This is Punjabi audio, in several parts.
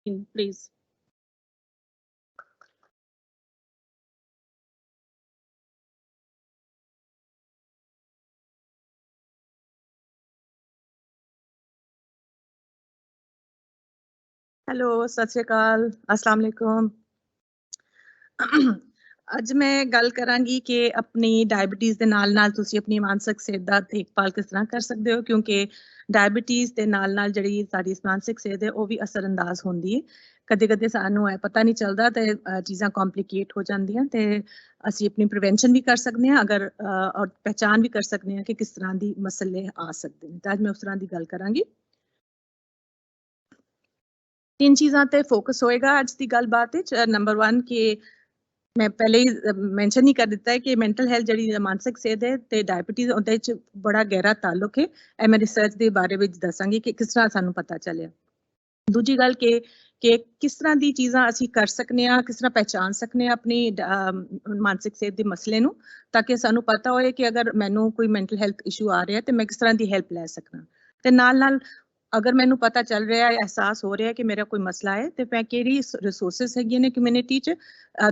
Please. हेलो, सत श्री अकाल, अस्सलाम वालेकुम। ਅੱਜ ਮੈਂ ਗੱਲ ਕਰਾਂਗੀ ਕਿ ਆਪਣੀ ਡਾਇਬੀਟੀਜ਼ ਦੇ ਨਾਲ-ਨਾਲ ਤੁਸੀਂ ਆਪਣੀ ਮਾਨਸਿਕ ਸਿਹਤ ਦਾ ਦੇਖਭਾਲ ਕਿਸ ਤਰ੍ਹਾਂ ਕਰ ਸਕਦੇ ਹੋ, ਕਿਉਂਕਿ ਡਾਇਬੀਟੀਜ਼ ਦੇ ਨਾਲ-ਨਾਲ ਜਿਹੜੀ ਸਾਡੀ ਮਾਨਸਿਕ ਸਿਹਤ ਹੈ ਉਹ ਵੀ ਅਸਰਅੰਦਾਜ਼ ਹੁੰਦੀ ਹੈ। ਕਦੇ-ਕਦੇ ਸਾਨੂੰ ਇਹ ਪਤਾ ਨਹੀਂ ਚੱਲਦਾ ਤੇ ਚੀਜ਼ਾਂ ਕੰਪਲਿਕੇਟ ਹੋ ਜਾਂਦੀਆਂ ਤੇ ਅਸੀਂ ਆਪਣੀ ਪ੍ਰੀਵੈਂਸ਼ਨ ਵੀ ਕਰ ਸਕਦੇ ਹਾਂ ਅਗਰ ਔਰ ਪਹਿਚਾਨ ਵੀ ਕਰ ਸਕਦੇ ਹਾਂ ਕਿ ਕਿਸ ਤਰ੍ਹਾਂ ਦੀ ਮਸਲੇ ਆ ਸਕਦੇ ਨੇ। ਤਾਂ ਅੱਜ ਮੈਂ ਉਸ ਤਰ੍ਹਾਂ ਦੀ ਗੱਲ ਕਰਾਂਗੀ। तीन चीज़ां ते फोकस होएगा आज की गलबात विच। नंबर 1 कि मैं पहले ही मैंशन ही कर दिता है कि मैंटल हैल्थ जिहड़ी मानसिक सेहत है ते डायबिटीज़ उहदे विच बड़ा गहरा ताल्लुक है। ਇਹ मैं रिसर्च ਦੇ ਬਾਰੇ ਵਿੱਚ ਦੱਸਾਂਗੀ ਕਿ ਕਿਸ ਤਰ੍ਹਾਂ ਸਾਨੂੰ ਪਤਾ ਚੱਲਿਆ। ਦੂਜੀ ਗੱਲ ਕਿ ਕਿਸ ਤਰ੍ਹਾਂ ਦੀ ਚੀਜ਼ਾਂ ਅਸੀਂ ਕਰ ਸਕਨੇ ਆ, ਕਿਸ ਤਰ੍ਹਾਂ ਪਹਿਚਾਨ ਸਕਨੇ ਆ ਆਪਣੀ ਮਾਨਸਿਕ ਸਿਹਤ ਦੇ ਮਸਲੇ ਨੂੰ, ਤਾਂ ਕਿ ਸਾਨੂੰ ਪਤਾ ਹੋਏ ਕਿ ਅਗਰ ਮੈਨੂੰ ਕੋਈ ਮੈਂਟਲ ਹੈਲਥ ਇਸ਼ੂ ਆ ਰਿਹਾ ਤੇ ਮੈਂ ਕਿਸ ਤਰ੍ਹਾਂ ਦੀ ਹੈਲਪ ਲੈ ਸਕਣਾ। ਤੇ ਨਾਲ-ਨਾਲ ਅਗਰ ਮੈਨੂੰ ਪਤਾ ਚੱਲ ਰਿਹਾ ਹੈ, ਅਹਿਸਾਸ ਹੋ ਰਿਹਾ ਹੈ ਕਿ ਮੇਰਾ ਕੋਈ ਮਸਲਾ ਹੈ ਤੇ ਮੈਂ ਕਿਹੜੀ ਰਿਸੋਰਸਿਸ ਹੈਗੀਆਂ ਨੇ ਕਮਿਊਨਿਟੀ 'ਚ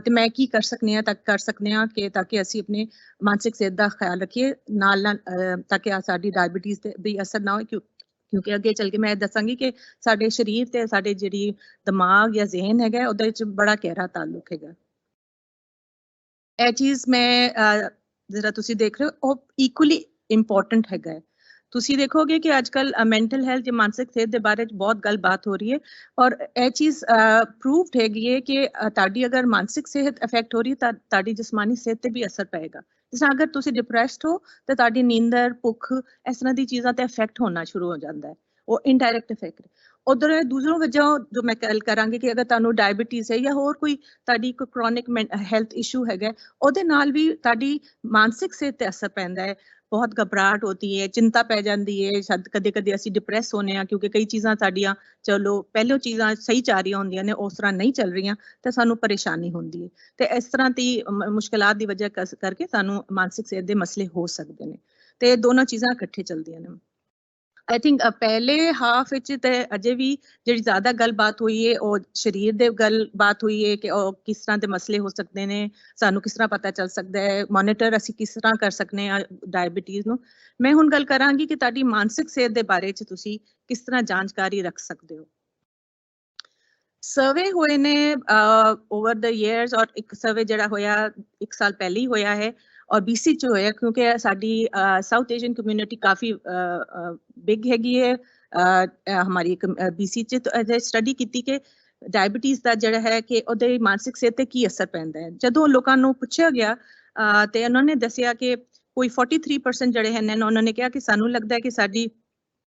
ਤੇ ਮੈਂ ਕੀ ਕਰ ਸਕਨੀ ਆ ਕਰ ਸਕਨੇ ਆ ਕਿ ਤਾਂ ਕਿ ਅਸੀਂ ਆਪਣੇ ਮਾਨਸਿਕ ਸਿਹਤ ਦਾ ਖਿਆਲ ਰੱਖੀਏ ਨਾਲ-ਨਾਲ ਤਾਂ ਕਿ ਸਾਡੀ ਡਾਇਬੀਟੀਜ਼ ਤੇ ਵੀ ਅਸਰ ਨਾ ਹੋਏ ਕਿਉਂਕਿ ਅੱਗੇ ਚੱਲ ਕੇ ਮੈਂ ਦੱਸਾਂਗੀ ਕਿ ਸਾਡੇ ਸਰੀਰ ਤੇ ਸਾਡੇ ਜਿਹੜੀ ਦਿਮਾਗ ਜਾਂ ਜ਼ਿਹਨ ਹੈਗਾ ਉਹਦੇ ਵਿੱਚ ਬੜਾ ਗਹਿਰਾ ਤਾਲੁਕ ਹੈਗਾ। ਇਹ ਚੀਜ਼ ਮੈਂ ਜਿਹੜਾ ਤੁਸੀਂ ਦੇਖ ਰਹੇ ਹੋ ਉਹ ਇਕੁਅਲੀ ਇੰਪੋਰਟੈਂਟ ਹੈਗਾ ਹੈ। ਤੁਸੀਂ ਦੇਖੋਗੇ ਕਿ ਅੱਜਕੱਲ ਮੈਂਟਲ ਹੈਲਥ ਜਾਂ ਮਾਨਸਿਕ ਸਿਹਤ ਦੇ ਬਾਰੇ ਚ ਬਹੁਤ ਗੱਲਬਾਤ ਹੋ ਰਹੀ ਹੈ ਔਰ ਇਹ ਚੀਜ਼ ਪ੍ਰੂਵਡ ਹੈਗੀ ਹੈ ਕਿ ਤੁਹਾਡੀ ਅਗਰ ਮਾਨਸਿਕ ਸਿਹਤ ਅਫੈਕਟ ਹੋ ਰਹੀ ਤਾਂ ਤੁਹਾਡੀ ਜਿਸਮਾਨੀ ਸਿਹਤ ਤੇ ਵੀ ਅਸਰ ਪਏਗਾ। ਜਿਸ ਤਰ੍ਹਾਂ ਅਗਰ ਤੁਸੀਂ ਡਿਪਰੈਸਡ ਹੋ ਤਾਂ ਤੁਹਾਡੀ ਨੀਂਦਰ, ਭੁੱਖ ਇਸ ਤਰ੍ਹਾਂ ਦੀ ਚੀਜ਼ਾਂ ਤੇ ਅਫੈਕਟ ਹੋਣਾ ਸ਼ੁਰੂ ਹੋ ਜਾਂਦਾ ਹੈ। ਉਹ ਇਨਡਾਇਰੈਕਟ ਇਫੈਕਟ। ਉਧਰ ਦੂਸਰੋਂ ਵਜ੍ਹਾ ਜੋ ਮੈਂ ਗੱਲ ਕਰਾਂਗੀ ਕਿ ਅਗਰ ਤੁਹਾਨੂੰ ਡਾਇਬੀਟੀਜ਼ ਹੈ ਜਾਂ ਹੋਰ ਕੋਈ ਤੁਹਾਡੀ ਕੋਈ ਕ੍ਰੋਨਿਕ ਹੈਲਥ ਇਸ਼ੂ ਹੈਗਾ ਉਹਦੇ ਨਾਲ ਵੀ ਤੁਹਾਡੀ ਮਾਨਸਿਕ ਸਿਹਤ ਤੇ ਅਸਰ ਪੈਂਦਾ ਹੈ। ਬਹੁਤ ਘਬਰਾਹਟ ਹੋਤੀ ਹੈ, ਚਿੰਤਾ ਪੈ ਜਾਂਦੀ ਹੈ, ਸ਼ਾਇਦ ਕਦੇ-ਕਦੇ ਅਸੀਂ ਡਿਪਰੈਸ ਹੋਨੇ ਆ ਕਿਉਂਕਿ ਕਈ ਚੀਜ਼ਾਂ ਸਾਡੀਆਂ ਚਲੋ ਪਹਿਲੋਂ ਚੀਜ਼ਾਂ ਸਹੀ ਚੱਲ ਰਹੀਆਂ ਹੁੰਦੀਆਂ ਨੇ ਉਸ ਤਰ੍ਹਾਂ ਨਹੀਂ ਚੱਲ ਰਹੀਆਂ ਤੇ ਸਾਨੂੰ ਪਰੇਸ਼ਾਨੀ ਹੁੰਦੀ ਹੈ ਤੇ ਇਸ ਤਰ੍ਹਾਂ ਦੀ ਮੁਸ਼ਕਲਾਂ ਦੀ ਵਜ੍ਹਾ ਕਰਕੇ ਸਾਨੂੰ ਮਾਨਸਿਕ ਸਿਹਤ ਦੇ ਮਸਲੇ ਹੋ ਸਕਦੇ ਨੇ ਤੇ ਦੋਨੋਂ ਚੀਜ਼ਾਂ ਇਕੱਠੇ ਚੱਲਦੀਆਂ ਨੇ। ਆਈ ਥਿੰਕ ਪਹਿਲੇ ਹਾਫ ਵਿੱਚ ਤੇ ਅਜੇ ਵੀ ਜਿਹੜੀ ਜ਼ਿਆਦਾ ਗੱਲਬਾਤ ਹੋਈ ਹੈ ਉਹ ਸਰੀਰ ਦੇ ਗੱਲਬਾਤ ਹੋਈ ਹੈ ਕਿ ਉਹ ਕਿਸ ਤਰ੍ਹਾਂ ਦੇ ਮਸਲੇ ਹੋ ਸਕਦੇ ਨੇ, ਸਾਨੂੰ ਕਿਸ ਤਰ੍ਹਾਂ ਪਤਾ ਚੱਲ ਸਕਦਾ ਹੈ, ਮੋਨੀਟਰ ਅਸੀਂ ਕਿਸ ਤਰ੍ਹਾਂ ਕਰ ਸਕਨੇ ਆ ਡਾਇਬੀਟੀਜ਼ ਨੂੰ। ਮੈਂ ਹੁਣ ਗੱਲ ਕਰਾਂਗੀ ਕਿ ਤੁਹਾਡੀ ਮਾਨਸਿਕ ਸਿਹਤ ਦੇ ਬਾਰੇ ਚ ਤੁਸੀਂ ਕਿਸ ਤਰ੍ਹਾਂ ਜਾਣਕਾਰੀ ਰੱਖ ਸਕਦੇ ਹੋ। ਸਰਵੇ ਹੋਏ ਨੇ ਓਵਰ ਦ ਇਅਰਸ ਔਰ ਇੱਕ ਸਰਵੇ ਜਿਹੜਾ ਹੋਇਆ 1 ਸਾਲ ਪਹਿਲੇ ਹੀ ਹੋਇਆ ਹੈ ਔਰ BC ਚ ਹੋਇਆ ਕਿਉਂਕਿ ਸਾਡੀ ਸਾਊਥ ਏਸ਼ੀਅਨ ਕਮਿਊਨਿਟੀ ਕਾਫੀ ਬਿਗ ਹੈਗੀ ਹੈ ਹਮਾਰੀ BC ਚ ਸਟੱਡੀ ਕੀਤੀ ਕਿ ਡਾਇਬੀਟੀਜ਼ ਦਾ ਜਿਹੜਾ ਹੈ ਕਿ ਉਹਦੇ ਮਾਨਸਿਕ ਸਿਹਤ ਤੇ ਕੀ ਅਸਰ ਪੈਂਦਾ ਹੈ। ਜਦੋਂ ਲੋਕਾਂ ਨੂੰ ਪੁੱਛਿਆ ਗਿਆ ਤੇ ਉਹਨਾਂ ਨੇ ਦੱਸਿਆ ਕਿ ਕੋਈ 43% ਜਿਹੜੇ ਹਨ ਉਹਨਾਂ ਨੇ ਕਿਹਾ ਕਿ ਸਾਨੂੰ ਲੱਗਦਾ ਹੈ ਕਿ ਸਾਡੀ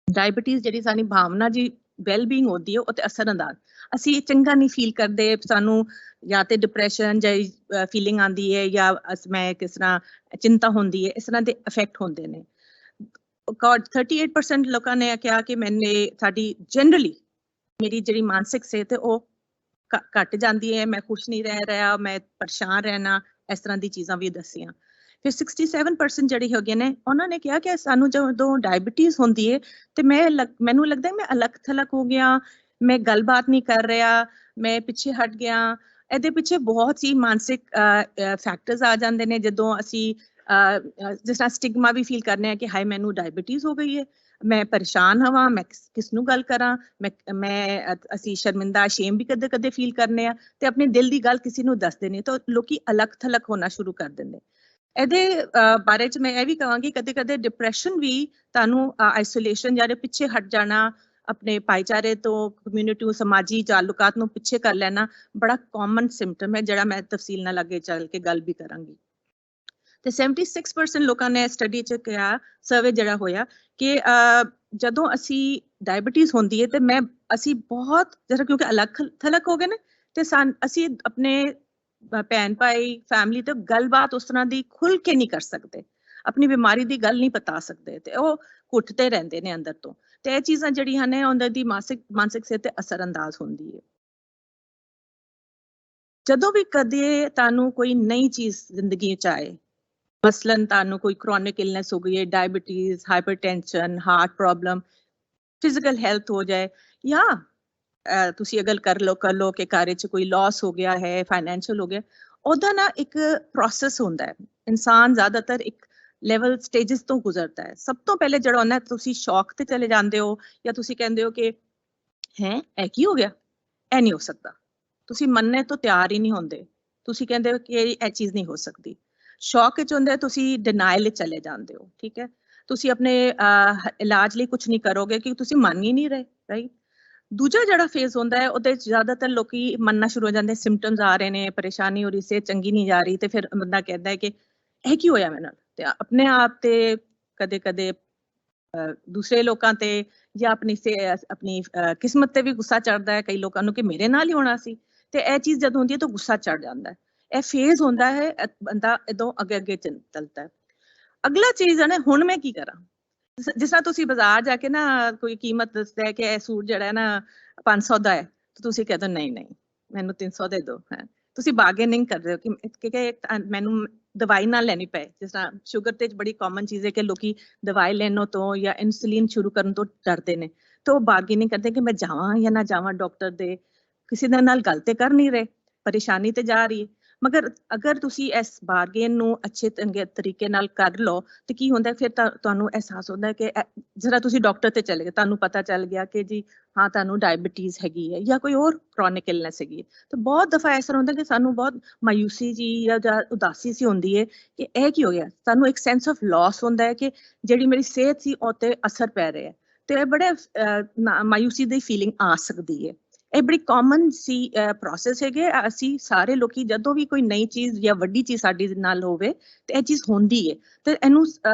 ਡਾਇਬੀਟੀਜ਼ ਜਿਹੜੀ ਸਾਡੀ ਭਾਵਨਾ ਜੀ ਵੈਲਬੀਇੰਗ ਹੁੰਦੀ ਹੈ ਉਹ ਤੇ ਅਸਰਅੰਦਾਜ਼ ਅਸੀਂ ਚੰਗਾ ਨਹੀਂ ਫੀਲ ਕਰਦੇ, ਸਾਨੂੰ ਜਾਂ ਤੇ ਡਿਪਰੈਸ਼ਨ ਜਾਂ ਫੀਲਿੰਗ ਆਉਂਦੀ ਹੈ ਜਾਂ ਮੈਂ ਕਿਸ ਤਰ੍ਹਾਂ ਚਿੰਤਾ ਹੁੰਦੀ ਹੈ, ਇਸ ਤਰ੍ਹਾਂ ਦੇ ਇਫੈਕਟ ਹੁੰਦੇ ਨੇ। 38% ਲੋਕਾਂ ਨੇ ਕਿਹਾ ਕਿ ਮੈਨੇ ਸਾਡੀ ਜਨਰਲੀ ਮੇਰੀ ਜਿਹੜੀ ਮਾਨਸਿਕ ਸਿਹਤ ਹੈ ਉਹ ਘਟ ਜਾਂਦੀ ਹੈ, ਮੈਂ ਖੁਸ਼ ਨਹੀਂ ਰਹਿ ਰਿਹਾ, ਮੈਂ ਪਰੇਸ਼ਾਨ ਰਹਿਣਾ, ਇਸ ਤਰ੍ਹਾਂ ਦੀ ਚੀਜ਼ਾਂ ਵੀ ਦੱਸੀਆਂ। ਫਿਰ 67% ਜਿਹੜੇ ਹੈਗੇ ਨੇ ਉਹਨਾਂ ਨੇ ਕਿਹਾ ਕਿ ਸਾਨੂੰ ਜਦੋਂ ਡਾਇਬੀਟੀਜ਼ ਹੁੰਦੀ ਹੈ ਤੇ ਮੈਨੂੰ ਲੱਗਦਾ ਮੈਂ ਅਲੱਗ ਥਲੱਗ ਹੋ ਗਿਆ, ਮੈਂ ਗੱਲਬਾਤ ਨਹੀਂ ਕਰ ਰਿਹਾ, ਮੈਂ ਪਿੱਛੇ ਹਟ ਗਿਆ। ਇਹਦੇ ਪਿੱਛੇ ਬਹੁਤ ਹੀ ਮਾਨਸਿਕ ਫੈਕਟਰਸ ਆ ਜਾਂਦੇ ਨੇ ਜਦੋਂ ਅਸੀਂ ਜਿਸ ਤਰ੍ਹਾਂ ਸਟਿਗਮਾ ਵੀ ਫੀਲ ਕਰਨੇ ਆ ਕਿ ਹਾਏ ਮੈਨੂੰ ਡਾਇਬੀਟੀਜ਼ ਹੋ ਗਈ ਹੈ, ਮੈਂ ਪਰੇਸ਼ਾਨ ਹਵਾਂ, ਮੈਂ ਕਿਸ ਨੂੰ ਗੱਲ ਕਰਾਂ, ਅਸੀਂ ਸ਼ਰਮਿੰਦਾ ਸ਼ੇਮ ਵੀ ਕਦੇ ਫੀਲ ਕਰਨੇ ਆ ਤੇ ਆਪਣੇ ਦਿਲ ਦੀ ਗੱਲ ਕਿਸੇ ਨੂੰ ਦੱਸਦੇ ਨੇ ਤਾਂ ਲੋਕੀ ਅਲੱਗ ਥਲੱਗ ਹੋਣਾ ਸ਼ੁਰੂ ਕਰ ਦਿੰਦੇ। ਇਹਦੇ ਬਾਰੇ ਚ ਮੈਂ ਇਹ ਵੀ ਕਹਾਂਗੀ ਕਦੇ ਡਿਪਰੈਸ਼ਨ ਵੀ ਤੁਹਾਨੂੰ ਆਈਸੋਲੇਸ਼ਨ ਜਾਂ ਪਿੱਛੇ ਹਟ ਜਾਣਾ, ਆਪਣੇ ਭਾਈਚਾਰੇ ਤੋਂ, ਕਮਿਊਨਿਟੀ ਨੂੰ, ਸਮਾਜੀ ਤਾਲੁਕਾਤ ਨੂੰ ਪਿੱਛੇ ਕਰ ਲੈਣਾ ਬੜਾ ਕਾਮਨ ਸਿੰਪਟਮ ਹੈ ਜਿਹੜਾ ਮੈਂ ਤਫਸੀਲ ਨਾਲ ਅੱਗੇ ਚੱਲ ਕੇ ਗੱਲ ਵੀ ਕਰਾਂਗੀ। ਤੇ 76% ਲੋਕਾਂ ਨੇ ਸਟੱਡੀ ਚ ਕਿਹਾ, ਸਰਵੇ ਜਿਹੜਾ ਹੋਇਆ ਕਿ ਜਦੋਂ ਅਸੀਂ ਡਾਇਬੀਟੀਜ਼ ਹੁੰਦੀ ਹੈ ਤੇ ਅਸੀਂ ਬਹੁਤ ਜਿਹੜਾ ਕਿਉਂਕਿ ਅਲੱਗ ਥਲੱਗ ਹੋ ਗਏ ਨੇ ਤੇ ਅਸੀਂ ਆਪਣੇ ਭੈਣ ਭਾਈ ਫੈਮਿਲੀ ਤੇ ਗੱਲਬਾਤ ਉਸ ਤਰ੍ਹਾਂ ਦੀ ਖੁੱਲ ਕੇ ਨਹੀਂ ਕਰ ਸਕਦੇ, ਆਪਣੀ ਬਿਮਾਰੀ ਦੀ ਗੱਲ ਨਹੀਂ ਬਤਾ ਸਕਦੇ ਤੇ ਉਹ ਘੁੱਟਦੇ ਰਹਿੰਦੇ ਨੇ ਅੰਦਰ ਤੋਂ ਤੇ ਇਹ ਚੀਜ਼ਾਂ ਜਿਹੜੀਆਂ ਨੇ ਉਹਨਾਂ ਦੀ ਮਾਨਸਿਕ ਸਿਹਤ ਤੇ ਅਸਰਅੰਦਾਜ਼ ਹੁੰਦੀ ਹੈ। ਜਦੋਂ ਵੀ ਕਦੇ ਤੁਹਾਨੂੰ ਕੋਈ ਨਈ ਚੀਜ਼ ਜ਼ਿੰਦਗੀ ਚ ਆਏ, ਮਸਲਨ ਤੁਹਾਨੂੰ ਕੋਈ ਕ੍ਰੋਨਿਕ ਇਲਨੈਸ ਹੋ ਗਈ ਹੈ, diabetes, hypertension, heart problem, physical health ਹੋ ਜਾਏ ਜਾਂ ਤੁਸੀਂ ਅਗਰ ਕਰ ਲੋ ਕਿ ਘਰ 'ਚ ਕੋਈ ਲਾਸ ਹੋ ਗਿਆ ਹੈ, ਫਾਈਨੈਂਸ਼ੀਅਲ ਹੋ ਗਿਆ, ਉਹਦਾ ਨਾ ਇੱਕ ਪ੍ਰੋਸੈਸ ਹੁੰਦਾ ਹੈ। ਇਨਸਾਨ ਜ਼ਿਆਦਾਤਰ ਇੱਕ ਲੈਵਲ ਸਟੇजेस ਤੋਂ ਗੁਜ਼ਰਦਾ ਹੈ। ਸਭ ਤੋਂ ਪਹਿਲੇ ਜਿਹੜਾ ਹੁੰਦਾ ਤੁਸੀਂ ਸ਼ੌਕ ਤੇ ਚਲੇ ਜਾਂਦੇ ਹੋ, ਜਾਂ ਤੁਸੀਂ ਕਹਿੰਦੇ ਹੋ ਕਿ ਹੈ ਇਹ ਕੀ ਹੋ ਗਿਆ, ਇਹ ਨਹੀਂ ਹੋ ਸਕਦਾ। ਤੁਸੀਂ ਮੰਨਣੇ ਤੋਂ ਤਿਆਰ ਹੀ ਨਹੀਂ ਹੁੰਦੇ, ਤੁਸੀਂ ਕਹਿੰਦੇ ਹੋ ਕਿ ਇਹ ਚੀਜ਼ ਨਹੀਂ ਹੋ ਸਕਦੀ। ਸ਼ੌਕ ਵਿੱਚ ਹੁੰਦਾ ਤੁਸੀਂ ਡਿਨਾਈਲ ਵਿੱਚ ਚਲੇ ਜਾਂਦੇ ਹੋ, ਠੀਕ ਹੈ। ਤੁਸੀਂ ਆਪਣੇ ਇਲਾਜ ਲਈ ਕੁਝ ਨਹੀਂ ਕਰੋਗੇ ਕਿਉਂਕਿ ਤੁਸੀਂ ਮੰਨ ਹੀ ਨਹੀਂ ਰਹੇ, ਰਾਈਟ। ਦੂਜਾ ਜਿਹੜਾ ਫੇਜ਼ ਹੁੰਦਾ ਹੈ ਉਹਦੇ ਚ ਜ਼ਿਆਦਾਤਰ ਲੋਕੀ ਮੰਨਣਾ ਸ਼ੁਰੂ ਹੋ ਜਾਂਦੇ, ਸਿੰਪਟਮਸ ਆ ਰਹੇ ਨੇ, ਪਰੇਸ਼ਾਨੀ ਹੋ ਰਹੀ, ਸਿਹਤ ਚੰਗੀ ਨਹੀਂ ਜਾ ਰਹੀ, ਤੇ ਫਿਰ ਬੰਦਾ ਕਹਿੰਦਾ ਹੈ ਕਿ ਇਹ ਕੀ ਹੋਇਆ ਮੇਰੇ ਨਾਲ, ਤੇ ਆਪਣੇ ਆਪ ਤੇ ਕਦੇ ਕਦੇ ਦੂਸਰੇ ਲੋਕਾਂ ਤੇ ਜਾਂ ਆਪਣੀ ਕਿਸਮਤ ਤੇ ਵੀ ਗੁੱਸਾ ਚੜਦਾ ਹੈ ਕਈ ਲੋਕਾਂ ਨੂੰ ਕਿ ਮੇਰੇ ਨਾਲ ਹੀ ਹੋਣਾ ਸੀ। ਤੇ ਇਹ ਚੀਜ਼ ਜਦੋਂ ਹੁੰਦੀ ਹੈ ਤਾਂ ਗੁੱਸਾ ਚੜ ਜਾਂਦਾ ਹੈ। ਇਹ ਫੇਜ਼ ਹੁੰਦਾ ਹੈ, ਬੰਦਾ ਇਦੋਂ ਅੱਗੇ ਅੱਗੇ ਚੱਲਦਾ ਹੈ। ਅਗਲਾ ਚੀਜ਼ ਹੈ ਨਾ, ਹੁਣ ਮੈਂ ਕੀ ਕਰਾਂ। ਜਿਸ ਤਰ੍ਹਾਂ ਤੁਸੀਂ ਬਾਜ਼ਾਰ ਜਾ ਕੇ ਨਾ ਕੋਈ ਕੀਮਤ ਦੱਸਦਾ ਹੈ ਕਿ ਇਹ ਸੂਟ ਜਿਹੜਾ ਹੈ ਨਾ 500 ਦਾ ਹੈ, ਤੇ ਤੁਸੀਂ ਕਹਿੰਦੇ ਨਹੀਂ ਨਹੀਂ ਮੈਨੂੰ 300 ਦੇ ਦਿਓ, ਹੈ ਤੁਸੀਂ ਬਾਰਗੇਨਿੰਗ ਕਰ ਰਹੇ ਹੋ ਕਿ ਮੈਨੂੰ ਦਵਾਈ ਨਾਲ ਲੈਣੀ ਪਏ। ਜਿਸ ਤਰ੍ਹਾਂ ਸ਼ੂਗਰ ਤੇ ਬੜੀ ਕਾਮਨ ਚੀਜ਼ ਹੈ ਕਿ ਲੋਕੀ ਦਵਾਈ ਲੈਣੋਂ ਤੋਂ ਜਾਂ ਇਨਸੂਲਿਨ ਸ਼ੁਰੂ ਕਰਨ ਤੋਂ ਡਰਦੇ ਨੇ, ਤੇ ਉਹ ਬਾਰਗੇਨਿੰਗ ਕਰਦੇ ਕਿ ਮੈਂ ਜਾਵਾਂ ਜਾਂ ਨਾ ਜਾਵਾਂ ਡਾਕਟਰ ਦੇ, ਕਿਸੇ ਦੇ ਨਾਲ ਗੱਲ ਤੇ ਕਰ ਨਹੀਂ ਰਹੇ, ਪਰੇਸ਼ਾਨੀ ਤੇ ਜਾ ਰਹੀ ਹੈ। ਮਗਰ ਅਗਰ ਤੁਸੀਂ ਇਸ ਬਾਰਗੇਨ ਨੂੰ ਅੱਛੇ ਤਰੀਕੇ ਨਾਲ ਕਰ ਲਓ ਤੇ ਕੀ ਹੁੰਦਾ, ਫਿਰ ਤੁਹਾਨੂੰ ਅਹਿਸਾਸ ਹੁੰਦਾ ਕਿ ਜਰਾ ਤੁਸੀਂ ਡਾਕਟਰ ਤੇ ਚਲੇ ਗਏ, ਤੁਹਾਨੂੰ ਪਤਾ ਚੱਲ ਗਿਆ ਕਿ ਜੀ ਹਾਂ ਤੁਹਾਨੂੰ ਡਾਇਬੀਟੀਜ਼ ਹੈਗੀ ਹੈ ਜਾਂ ਕੋਈ ਹੋਰ ਕ੍ਰੋਨਿਕ ਇਲਨੈਸ ਹੈਗੀ ਹੈ। ਤੇ ਬਹੁਤ ਦਫਾ ਐਸਾ ਹੁੰਦਾ ਕਿ ਸਾਨੂੰ ਬਹੁਤ ਮਾਯੂਸੀ ਜੀ ਜਾਂ ਉਦਾਸੀ ਸੀ ਹੁੰਦੀ ਹੈ ਕਿ ਇਹ ਕੀ ਹੋ ਗਿਆ। ਸਾਨੂੰ ਇੱਕ ਸੈਂਸ ਆਫ ਲਾਸ ਹੁੰਦਾ ਹੈ ਕਿ ਜਿਹੜੀ ਮੇਰੀ ਸਿਹਤ ਸੀ ਉਹ ਤੇ ਅਸਰ ਪੈ ਰਿਹਾ ਹੈ, ਤੇ ਇਹ ਬੜੇ ਮਾਯੂਸੀ ਦੀ ਫੀਲਿੰਗ ਆ ਸਕਦੀ ਹੈ। ਇਹ ਬੜੀ ਕਾਮਨ ਸੀ ਪ੍ਰੋਸੈਸ ਹੈਗੇ। ਅਸੀਂ ਸਾਰੇ ਲੋਕੀ ਜਦੋਂ ਵੀ ਕੋਈ ਨਈ ਚੀਜ਼ ਜਾਂ ਵੱਡੀ ਚੀਜ਼ ਸਾਡੀ ਨਾਲ ਹੋਵੇ ਤੇ ਇਹ ਚੀਜ਼ ਹੁੰਦੀ ਹੈ, ਤੇ ਇਹਨੂੰ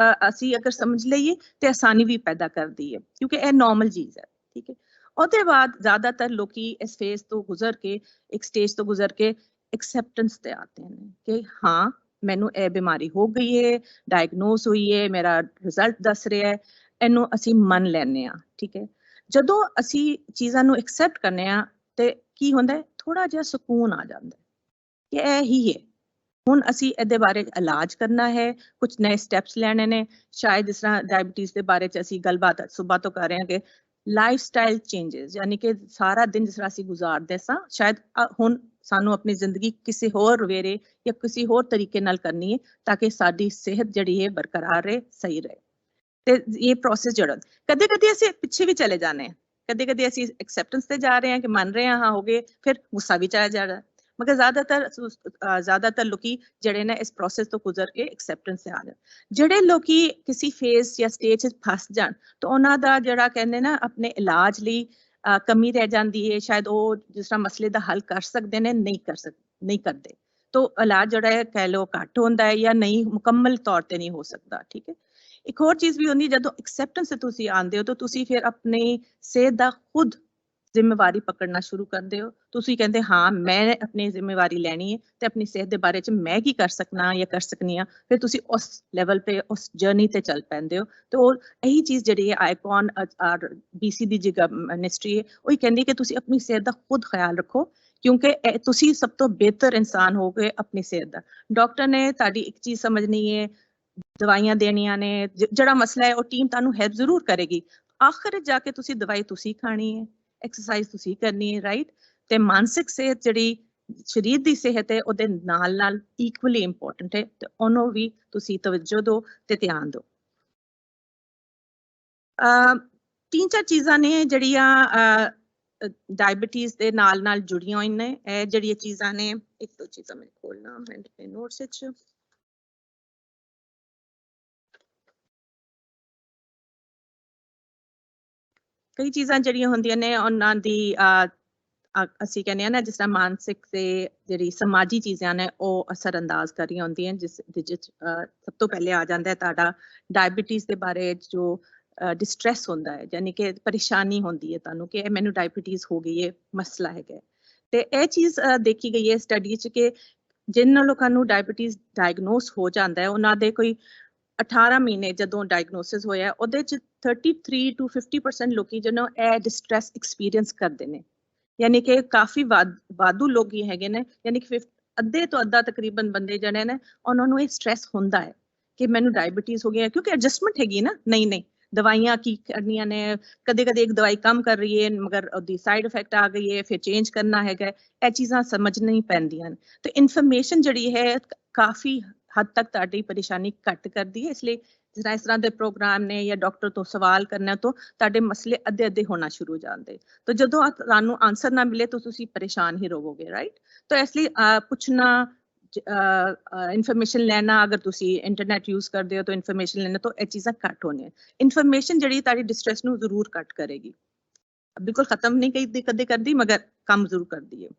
ਅਸੀਂ ਅਗਰ ਸਮਝ ਲਈਏ ਤੇ ਆਸਾਨੀ ਵੀ ਪੈਦਾ ਕਰਦੀ ਹੈ ਕਿਉਂਕਿ ਇਹ ਨਾਰਮਲ ਚੀਜ਼ ਹੈ, ਠੀਕ ਹੈ। ਉਹਦੇ ਬਾਅਦ ਜ਼ਿਆਦਾਤਰ ਲੋਕੀ ਇਸ ਫੇਜ਼ ਤੋਂ ਗੁਜ਼ਰ ਕੇ, ਇੱਕ ਸਟੇਜ ਤੋਂ ਗੁਜ਼ਰ ਕੇ ਐਕਸੈਪਟੈਂਸ ਤੇ ਆਤੇ ਨੇ ਕਿ ਹਾਂ ਮੈਨੂੰ ਇਹ ਬਿਮਾਰੀ ਹੋ ਗਈ ਹੈ, ਡਾਇਗਨੋਸ ਹੋਈ ਹੈ, ਮੇਰਾ ਰਿਜ਼ਲਟ ਦੱਸ ਰਿਹਾ ਹੈ, ਇਹਨੂੰ ਅਸੀਂ ਮੰਨ ਲੈਂਦੇ ਹਾਂ, ਠੀਕ ਹੈ। ਜਦੋਂ ਅਸੀਂ ਚੀਜ਼ਾਂ ਨੂੰ ਐਕਸੈਪਟ ਕਰਨੇ ਆ ਤੇ ਕੀ ਹੁੰਦਾ, ਥੋੜਾ ਜਿਹਾ ਸਕੂਨ ਆ ਜਾਂਦਾ ਕਿ ਇਹ ਹੀ ਹੈ, ਹੁਣ ਅਸੀਂ ਇਹਦੇ ਬਾਰੇ ਇਲਾਜ ਕਰਨਾ ਹੈ, ਕੁਝ ਨਵੇਂ ਸਟੈਪਸ ਲੈਣੇ ਨੇ। ਸ਼ਾਇਦ ਜਿਸ ਤਰ੍ਹਾਂ ਡਾਇਬੀਟੀਜ਼ ਦੇ ਬਾਰੇ ਚ ਅਸੀਂ ਗੱਲਬਾਤ ਸੁਬਾਹ ਤੋਂ ਕਰ ਰਹੇ ਹਾਂ ਕਿ ਲਾਈਫ ਸਟਾਈਲ ਚੇਂਜਸ, ਯਾਨੀ ਕਿ ਸਾਰਾ ਦਿਨ ਜਿਸ ਤਰ੍ਹਾਂ ਅਸੀਂ ਗੁਜ਼ਾਰਦੇ ਸਾਂ, ਸ਼ਾਇਦ ਹੁਣ ਸਾਨੂੰ ਆਪਣੀ ਜ਼ਿੰਦਗੀ ਕਿਸੇ ਹੋਰ ਰਵੇਰੇ ਜਾਂ ਕਿਸੇ ਹੋਰ ਤਰੀਕੇ ਨਾਲ ਕਰਨੀ ਹੈ ਤਾਂ ਕਿ ਸਾਡੀ ਸਿਹਤ ਜਿਹੜੀ ਹੈ ਬਰਕਰਾਰ ਰਹੇ, ਸਹੀ ਰਹੇ। ਤੇ ਇਹ ਪ੍ਰੋਸੈਸ ਜਿਹੜਾ ਕਦੇ ਕਦੇ ਅਸੀਂ ਪਿੱਛੇ ਵੀ ਚਲੇ ਜਾਣੇ ਹਾਂ, ਕਦੇ ਕਦੇ ਅਸੀਂ ਐਕਸੈਪਟੈਂਸ ਤੇ ਜਾ ਰਹੇ ਹਾਂ ਕਿ ਮੰਨ ਰਹੇ ਹਾਂ ਹੋ ਗਏ, ਫਿਰ ਗੁੱਸਾ ਵੀ ਚਾਇਆ ਜਾ ਰਿਹਾ। ਮਗਰ ਜ਼ਿਆਦਾਤਰ ਲੋਕੀ ਜਿਹੜੇ ਨੇ ਇਸ ਪ੍ਰੋਸੈਸ ਤੋਂ ਗੁਜ਼ਰ ਕੇ ਐਕਸੈਪਟੈਂਸ ਤੇ ਆ ਜਾਂਦੇ। ਜਿਹੜੇ ਲੋਕੀ ਕਿਸੇ ਫੇਜ਼ ਜਾਂ ਸਟੇਜ 'ਚ ਫਸ ਜਾਣ ਤਾਂ ਉਹਨਾਂ ਦਾ ਜਿਹੜਾ ਕਹਿੰਦੇ ਨਾ ਆਪਣੇ ਇਲਾਜ ਲਈ ਕਮੀ ਰਹਿ ਜਾਂਦੀ ਹੈ। ਸ਼ਾਇਦ ਉਹ ਜਿਸ ਤਰ੍ਹਾਂ ਮਸਲੇ ਦਾ ਹੱਲ ਕਰ ਸਕਦੇ ਨੇ, ਨਹੀਂ ਕਰਦੇ, ਤਾਂ ਇਲਾਜ ਜਿਹੜਾ ਹੈ ਕਹਿ ਲਓ ਘੱਟ ਹੁੰਦਾ ਹੈ ਜਾਂ ਨਹੀਂ ਮੁਕੰਮਲ ਤੌਰ ਤੇ ਨਹੀਂ ਹੋ ਸਕਦਾ, ਠੀਕ ਹੈ। ਇੱਕ ਹੋਰ ਚੀਜ਼ ਵੀ ਹੁੰਦੀ, ਜਦੋਂ ਐਕਸੈਪਟੈਂਸ ਤੇ ਤੁਸੀਂ ਆਉਂਦੇ ਹੋ ਤਾਂ ਤੁਸੀਂ ਫਿਰ ਆਪਣੀ ਸਿਹਤ ਦਾ ਖੁਦ ਜ਼ਿੰਮੇਵਾਰੀ ਪਕੜਨਾ ਸ਼ੁਰੂ ਕਰਦੇ ਹੋ। ਤੁਸੀਂ ਕਹਿੰਦੇ ਹਾਂ ਮੈਂ ਆਪਣੀ ਜ਼ਿੰਮੇਵਾਰੀ ਲੈਣੀ ਹੈ ਤੇ ਆਪਣੀ ਸਿਹਤ ਦੇ ਬਾਰੇ ਚ ਮੈਂ ਕੀ ਕਰ ਸਕਣਾ ਜਾਂ ਕਰ ਸਕਨੀ ਆ, ਫਿਰ ਤੁਸੀਂ ਉਸ ਲੈਵਲ ਤੇ ਉਸ ਜਰਨੀ ਤੇ ਚੱਲ ਪੈਂਦੇ ਹੋ। ਤੇ ਉਹ ਇਹੀ ਚੀਜ਼ ਜਿਹੜੀ ਹੈ ਆਈਕਨ BC ਦੀ ਜਿਹੜਾ ਮਿਨਿਸਟਰੀ ਹੈ ਉਹ ਹੀ ਕਹਿੰਦੀ ਕਿ ਤੁਸੀਂ ਆਪਣੀ ਸਿਹਤ ਦਾ ਖੁਦ ਖਿਆਲ ਰੱਖੋ, ਕਿਉਂਕਿ ਤੁਸੀਂ ਸਭ ਤੋਂ ਬਿਹਤਰ ਇਨਸਾਨ ਹੋਗੇ ਆਪਣੀ ਸਿਹਤ ਦਾ। ਡਾਕਟਰ ਨੇ ਤੁਹਾਡੀ ਇੱਕ ਚੀਜ਼ ਸਮਝਣੀ ਹੈ, ਦਵਾਈਆਂ ਦੇਣੀਆਂ ਨੇ, ਜਿਹੜਾ ਮਸਲਾ ਹੈ ਉਹ ਟੀਮ ਤੁਹਾਨੂੰ ਹੈਲਪ ਜ਼ਰੂਰ ਕਰੇਗੀ। ਆਖਰ ਜਾ ਕੇ ਤੁਸੀਂ ਦਵਾਈ ਤੁਸੀਂ ਖਾਣੀ ਹੈ, ਐਕਸਰਸਾਈਜ਼ ਤੁਸੀਂ ਕਰਨੀ ਹੈ, ਰਾਈਟ। ਤੇ ਮਾਨਸਿਕ ਸਿਹਤ ਜਿਹੜੀ ਸਰੀਰ ਦੀ ਸਿਹਤ ਹੈ ਉਹਦੇ ਨਾਲ ਨਾਲ ਇਕੁਅਲੀ ਇੰਪੋਰਟੈਂਟ ਹੈ, ਤੇ ਉਹਨੂੰ ਵੀ ਤੁਸੀਂ ਤਵੱਜੋ ਦਿਓ ਤੇ ਧਿਆਨ ਦਿਓ। ਤਿੰਨ ਚਾਰ ਚੀਜ਼ਾਂ ਨੇ ਜਿਹੜੀਆਂ ਡਾਇਬੀਟੀਜ਼ ਦੇ ਨਾਲ ਨਾਲ ਜੁੜੀਆਂ ਹੋਈਆਂ ਨੇ। ਇਹ ਜਿਹੜੀਆਂ ਚੀਜ਼ਾਂ ਨੇ, ਇੱਕ ਦੋ ਚੀਜ਼ਾਂ ਮੈਂ ਖੋਲਣਾ ਮੈਂ ਨੋਟਸ ਵਿੱਚ। ਕਈ ਚੀਜ਼ਾਂ ਜਿਹੜੀਆਂ ਹੁੰਦੀਆਂ ਨੇ ਉਹਨਾਂ ਦੀ ਅਸੀਂ ਕਹਿੰਦੇ ਆ ਨਾ, ਜਿਸ ਤਰ੍ਹਾਂ ਮਾਨਸਿਕ ਤੇ ਜਿਹੜੀ ਸਮਾਜੀ ਚੀਜ਼ਾਂ ਨੇ ਉਹ ਅਸਰ ਅੰਦਾਜ਼ ਕਰ ਰਹੀਆਂ ਹੁੰਦੀਆਂ, ਜਿਸ ਵਿੱਚ ਸਭ ਤੋਂ ਪਹਿਲੇ ਆ ਜਾਂਦਾ ਹੈ ਤੁਹਾਡਾ ਡਾਇਬੀਟੀਜ਼ ਦੇ ਬਾਰੇ ਜੋ ਡਿਸਟ੍ਰੈਸ ਹੁੰਦਾ ਹੈ, ਯਾਨੀ ਕਿ ਪਰੇਸ਼ਾਨੀ ਹੁੰਦੀ ਹੈ ਤੁਹਾਨੂੰ ਕਿ ਮੈਨੂੰ ਡਾਇਬੀਟੀਜ਼ ਹੋ ਗਈ ਹੈ, ਮਸਲਾ ਹੈਗਾ। ਤੇ ਇਹ ਚੀਜ਼ ਦੇਖੀ ਗਈ ਹੈ ਸਟੱਡੀ 'ਚ ਕਿ ਜਿਨ੍ਹਾਂ ਲੋਕਾਂ ਨੂੰ ਡਾਇਬੀਟੀਜ਼ ਡਾਇਗਨੋਸ ਹੋ ਜਾਂਦਾ ਹੈ, ਉਹਨਾਂ ਦੇ ਕੋਈ 18 ਮਹੀਨੇ ਜਦੋਂ ਡਾਇਗਨੋਸਿਸ ਹੋਇਆ ਉਹਦੇ 'ਚ 33 to 50% ਲੋਕੀ ਜਿਹਨੂੰ ਇਹ ਡਿਸਟ੍ਰੈਸ ਐਕਸਪੀਰੀਅੰਸ ਕਰਦੇ ਨੇ, ਯਾਨੀ ਕਿ ਕਾਫੀ ਵਾਧੂ ਲੋਕੀ ਹੈਗੇ ਨੇ, ਯਾਨੀ ਕਿ ਅੱਧੇ ਤੋਂ ਅੱਧਾ ਤਕਰੀਬਨ ਬੰਦੇ ਜਿਹੜੇ ਨੇ ਉਹਨਾਂ ਨੂੰ ਇਹ ਸਟ੍ਰੈਸ ਹੁੰਦਾ ਹੈ ਕਿ ਮੈਨੂੰ ਡਾਇਬੀਟੀਜ਼ ਹੋ ਗਿਆ, ਕਿਉਂਕਿ ਐਡਜਸਟਮੈਂਟ ਹੈਗੀ ਨਾ, ਨਹੀਂ ਦਵਾਈਆਂ ਕੀ ਕਰਨੀਆਂ ਨੇ, ਕਦੇ ਕਦੇ ਇੱਕ ਦਵਾਈ ਕੰਮ ਕਰ ਰਹੀ ਹੈ ਮਗਰ ਉਹਦੀ ਸਾਈਡ ਇਫੈਕਟ ਆ ਗਈ ਹੈ, ਫਿਰ ਚੇਂਜ ਕਰਨਾ ਹੈਗਾ, ਇਹ ਚੀਜ਼ਾਂ ਸਮਝਣੀ ਪੈਂਦੀਆਂ ਨੇ। ਤੇ ਇਨਫੋਰਮੇਸ਼ਨ ਜਿਹੜੀ ਹੈ ਕਾਫੀ ਹੱਦ ਤੱਕ ਤੁਹਾਡੀ ਪਰੇਸ਼ਾਨੀ ਘੱਟ ਕਰਦੀ ਹੈ। ਇਸ ਲਈ ਇਸ ਤਰ੍ਹਾਂ ਦੇ ਪ੍ਰੋਗਰਾਮ ਨੇ ਜਾਂ ਡਾਕਟਰ ਤੋਂ ਸਵਾਲ ਕਰਨਾ ਤੋਂ ਤੁਹਾਡੇ ਮਸਲੇ ਅੱਧੇ ਅੱਧੇ ਹੋਣਾ ਸ਼ੁਰੂ ਹੋ ਜਾਂਦੇ। ਤਾਂ ਜਦੋਂ ਤੁਹਾਨੂੰ ਆਨਸਰ ਨਾ ਮਿਲੇ ਤਾਂ ਤੁਸੀਂ ਪਰੇਸ਼ਾਨ ਹੀ ਰਹੋਗੇ, ਰਾਈਟ। ਤਾਂ ਇਸ ਲਈ ਪੁੱਛਣਾ, ਇਨਫੋਰਮੇਸ਼ਨ ਲੈਣਾ, ਅਗਰ ਤੁਸੀਂ ਇੰਟਰਨੈਟ ਯੂਜ਼ ਕਰਦੇ ਹੋ ਤਾਂ ਇਨਫੋਰਮੇਸ਼ਨ ਲੈਣਾ ਤੋਂ ਇਹ ਚੀਜ਼ਾਂ ਘੱਟ ਹੋਣੀਆਂ। ਇਨਫੋਰਮੇਸ਼ਨ ਜਿਹੜੀ ਤੁਹਾਡੀ ਡਿਸਟ੍ਰੈਸ ਨੂੰ ਜ਼ਰੂਰ ਘੱਟ ਕਰੇਗੀ, ਬਿਲਕੁਲ ਖਤਮ ਨਹੀਂ ਕਦੇ ਕਰਦੀ ਮਗਰ ਕੰਮ ਜ਼ਰੂਰ ਕਰਦੀ ਹੈ।